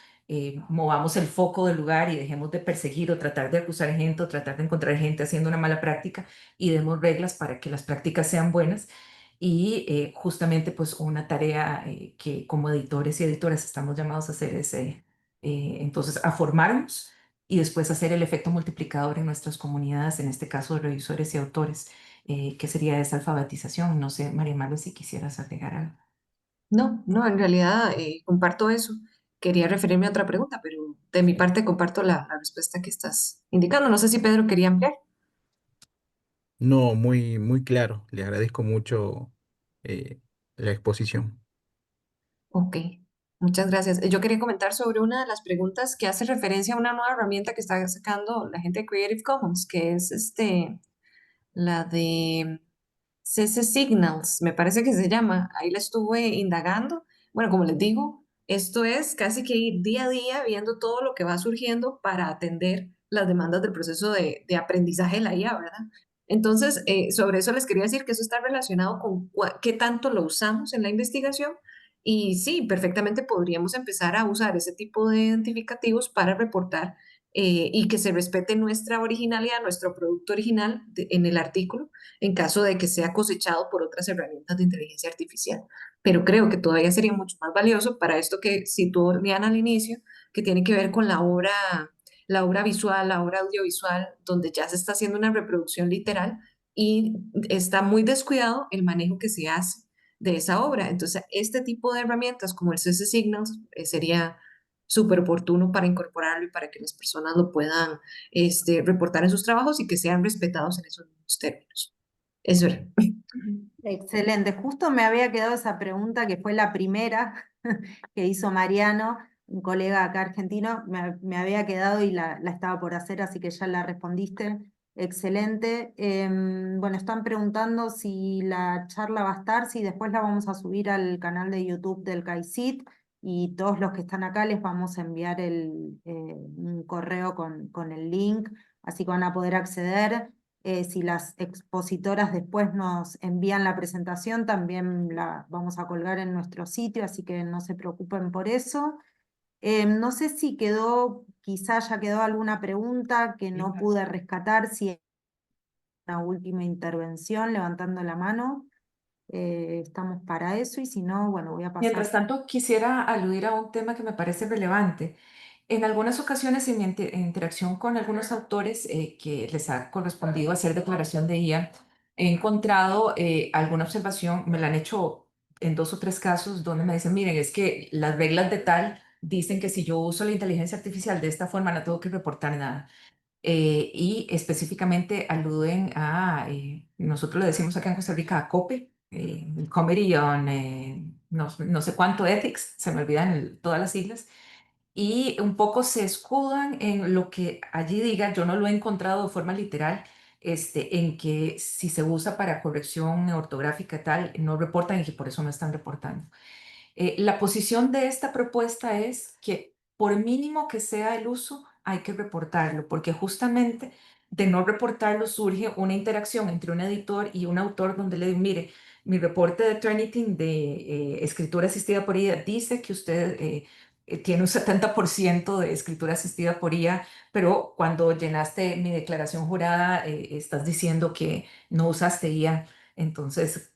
movamos el foco del lugar y dejemos de perseguir o tratar de acusar gente o tratar de encontrar gente haciendo una mala práctica y demos reglas para que las prácticas sean buenas y justamente pues una tarea que como editores y editoras estamos llamados a hacer es entonces a formarnos y después hacer el efecto multiplicador en nuestras comunidades, en este caso de revisores y autores, que sería esa alfabetización. No sé, María Marlo, si quisieras agregar algo. No, no, en realidad comparto eso. Quería referirme a otra pregunta, pero de mi parte comparto la respuesta que estás indicando. No sé si Pedro quería ampliar. No, muy, muy claro. Le agradezco mucho eh, la exposición. Ok, muchas gracias. Yo quería comentar sobre una de las preguntas que hace referencia a una nueva herramienta que está sacando la gente de Creative Commons, que es la de CC Signals, me parece que se llama. Ahí la estuve indagando. Bueno, como les digo, esto es casi que ir día a día viendo todo lo que va surgiendo para atender las demandas del proceso de aprendizaje de la IA, ¿verdad? Entonces, sobre eso les quería decir que eso está relacionado con qué tanto lo usamos en la investigación. Y sí, perfectamente podríamos empezar a usar ese tipo de identificativos para reportar y que se respete nuestra originalidad, nuestro producto original en el artículo en caso de que sea cosechado por otras herramientas de inteligencia artificial. Pero creo que todavía sería mucho más valioso para esto que citó Liana al inicio, que tiene que ver con la obra visual, la obra audiovisual, donde ya se está haciendo una reproducción literal y está muy descuidado el manejo que se hace de esa obra. Entonces, este tipo de herramientas como el CC Signals sería súper oportuno para incorporarlo y para que las personas lo puedan reportar en sus trabajos y que sean respetados en esos mismos términos. Eso era. Excelente, justo me había quedado esa pregunta que fue la primera que hizo Mariano, un colega acá argentino, me había quedado y la estaba por hacer, así que ya la respondiste. Excelente. Bueno, están preguntando si la charla va a estar, si después la vamos a subir al canal de YouTube del CAICIT y todos los que están acá les vamos a enviar un correo con el link, así que van a poder acceder. Si las expositoras después nos envían la presentación, también la vamos a colgar en nuestro sitio, así que no se preocupen por eso. No sé si quedó, quizá ya quedó alguna pregunta que no pude rescatar, si hay una última intervención levantando la mano. Estamos para eso y si no, bueno, voy a Mientras pasar. tanto, quisiera aludir a un tema que me parece relevante. En algunas ocasiones, en mi interacción con algunos autores que les ha correspondido hacer declaración de IA, he encontrado alguna observación, me la han hecho en dos o tres casos, donde me dicen, miren, es que las reglas de tal dicen que si yo uso la inteligencia artificial de esta forma, no tengo que reportar nada. Y específicamente aluden a, nosotros le decimos acá en Costa Rica, a COPE, el Committee on, no sé cuánto Ethics, se me olvidan todas las siglas, y un poco se escudan en lo que allí diga, yo no lo he encontrado de forma literal, en que si se usa para corrección ortográfica y tal, no reportan y que por eso no están reportando. La posición de esta propuesta es que por mínimo que sea el uso, hay que reportarlo, porque justamente de no reportarlo surge una interacción entre un editor y un autor donde le digo, mire, mi reporte de Turnitin de escritura asistida por IA dice que usted tiene un 70% de escritura asistida por IA, pero cuando llenaste mi declaración jurada estás diciendo que no usaste IA. Entonces,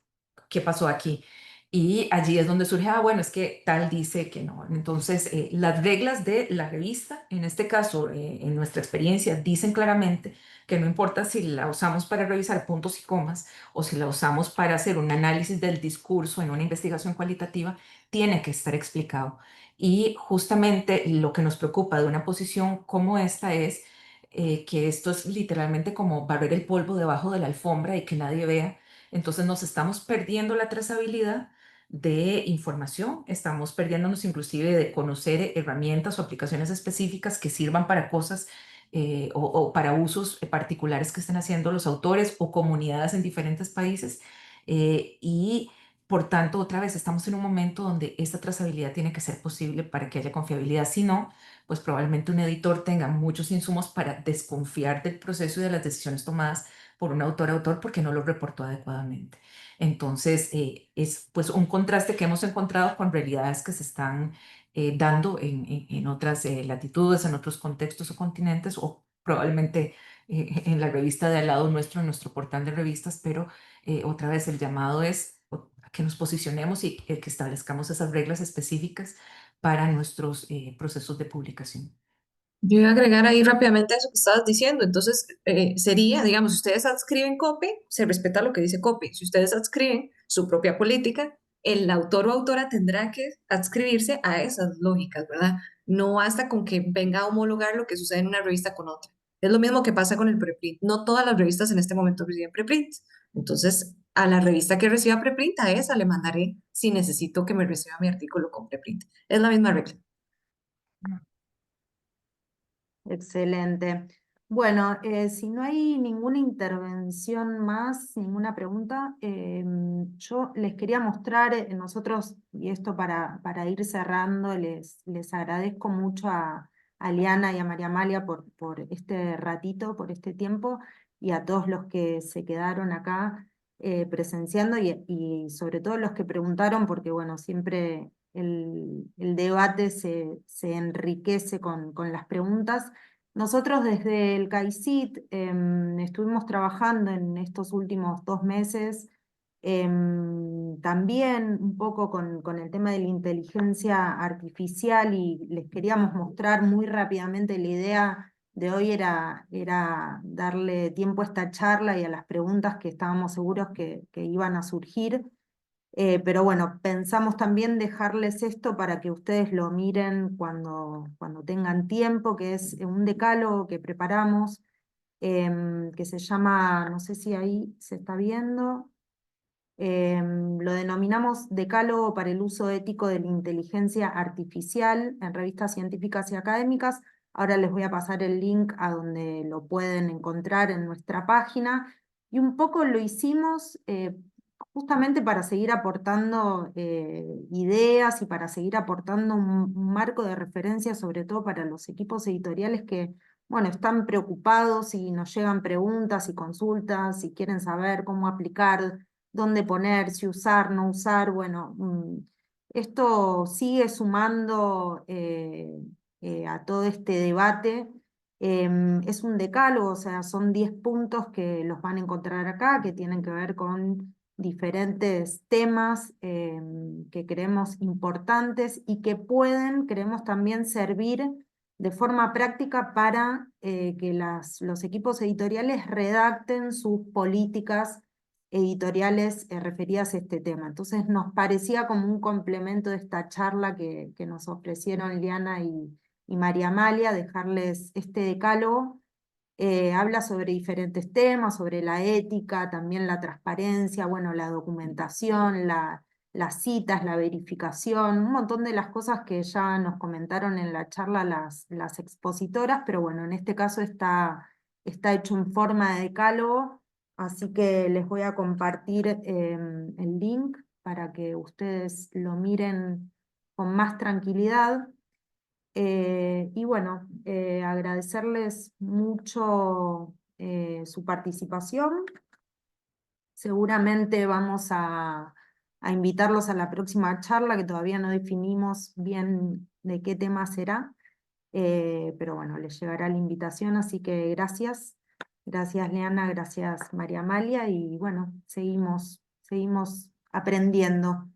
¿qué pasó aquí? Y allí es donde surge, bueno, es que tal dice que no. Entonces, las reglas de la revista, en este caso, en nuestra experiencia, dicen claramente que no importa si la usamos para revisar puntos y comas o si la usamos para hacer un análisis del discurso en una investigación cualitativa, tiene que estar explicado. Y justamente lo que nos preocupa de una posición como esta es que esto es literalmente como barrer el polvo debajo de la alfombra y que nadie vea. Entonces nos estamos perdiendo la trazabilidad de información, estamos perdiéndonos inclusive de conocer herramientas o aplicaciones específicas que sirvan para cosas o para usos particulares que estén haciendo los autores o comunidades en diferentes países. Y por tanto, otra vez, estamos en un momento donde esta trazabilidad tiene que ser posible para que haya confiabilidad. Si no, pues probablemente un editor tenga muchos insumos para desconfiar del proceso y de las decisiones tomadas por un autor porque no lo reportó adecuadamente. Entonces, es pues un contraste que hemos encontrado con realidades que se están dando en otras latitudes, en otros contextos o continentes, o probablemente en la revista de al lado nuestro, en nuestro portal de revistas, pero otra vez el llamado es a que nos posicionemos y que establezcamos esas reglas específicas para nuestros procesos de publicación. Yo iba a agregar ahí rápidamente eso que estabas diciendo. Entonces, sería, digamos, si ustedes adscriben copy, se respeta lo que dice copy. Si ustedes adscriben su propia política, el autor o autora tendrá que adscribirse a esas lógicas, ¿verdad? No basta con que venga a homologar lo que sucede en una revista con otra. Es lo mismo que pasa con el preprint. No todas las revistas en este momento reciben preprint. Entonces, a la revista que reciba preprint, a esa le mandaré si necesito que me reciba mi artículo con preprint. Es la misma regla. Excelente. Bueno, si no hay ninguna intervención más, ninguna pregunta, yo les quería mostrar, nosotros, y esto para ir cerrando, les agradezco mucho a Liana y a María Amalia por este ratito, por este tiempo, y a todos los que se quedaron acá presenciando, y sobre todo los que preguntaron, porque bueno, siempre el debate se enriquece con las preguntas. Nosotros desde el CAICIT estuvimos trabajando en estos últimos 2 meses también un poco con el tema de la inteligencia artificial, y les queríamos mostrar muy rápidamente. La idea de hoy era darle tiempo a esta charla y a las preguntas que estábamos seguros que iban a surgir. Pero bueno, pensamos también dejarles esto para que ustedes lo miren cuando tengan tiempo, que es un decálogo que preparamos, que se llama, no sé si ahí se está viendo, lo denominamos Decálogo para el uso ético de la inteligencia artificial en revistas científicas y académicas. Ahora les voy a pasar el link a donde lo pueden encontrar en nuestra página. Y un poco lo hicimos justamente para seguir aportando ideas y para seguir aportando un marco de referencia, sobre todo para los equipos editoriales que, bueno, están preocupados y nos llegan preguntas y consultas y quieren saber cómo aplicar, dónde poner, si usar, no usar. Bueno, esto sigue sumando a todo este debate. Es un decálogo, o sea, son 10 puntos que los van a encontrar acá, que tienen que ver con diferentes temas que creemos importantes y que pueden, creemos, también servir de forma práctica para que los equipos editoriales redacten sus políticas editoriales referidas a este tema. Entonces nos parecía como un complemento de esta charla que nos ofrecieron Liana y María Amalia, dejarles este decálogo. Habla sobre diferentes temas, sobre la ética, también la transparencia, bueno, la documentación, las citas, la verificación, un montón de las cosas que ya nos comentaron en la charla las expositoras, pero bueno, en este caso está hecho en forma de decálogo, así que les voy a compartir el link para que ustedes lo miren con más tranquilidad. Y bueno, agradecerles mucho su participación. Seguramente vamos a invitarlos a la próxima charla, que todavía no definimos bien de qué tema será, pero bueno, les llegará la invitación, así que gracias. Gracias, Leana, gracias, María Amalia, y bueno, seguimos aprendiendo.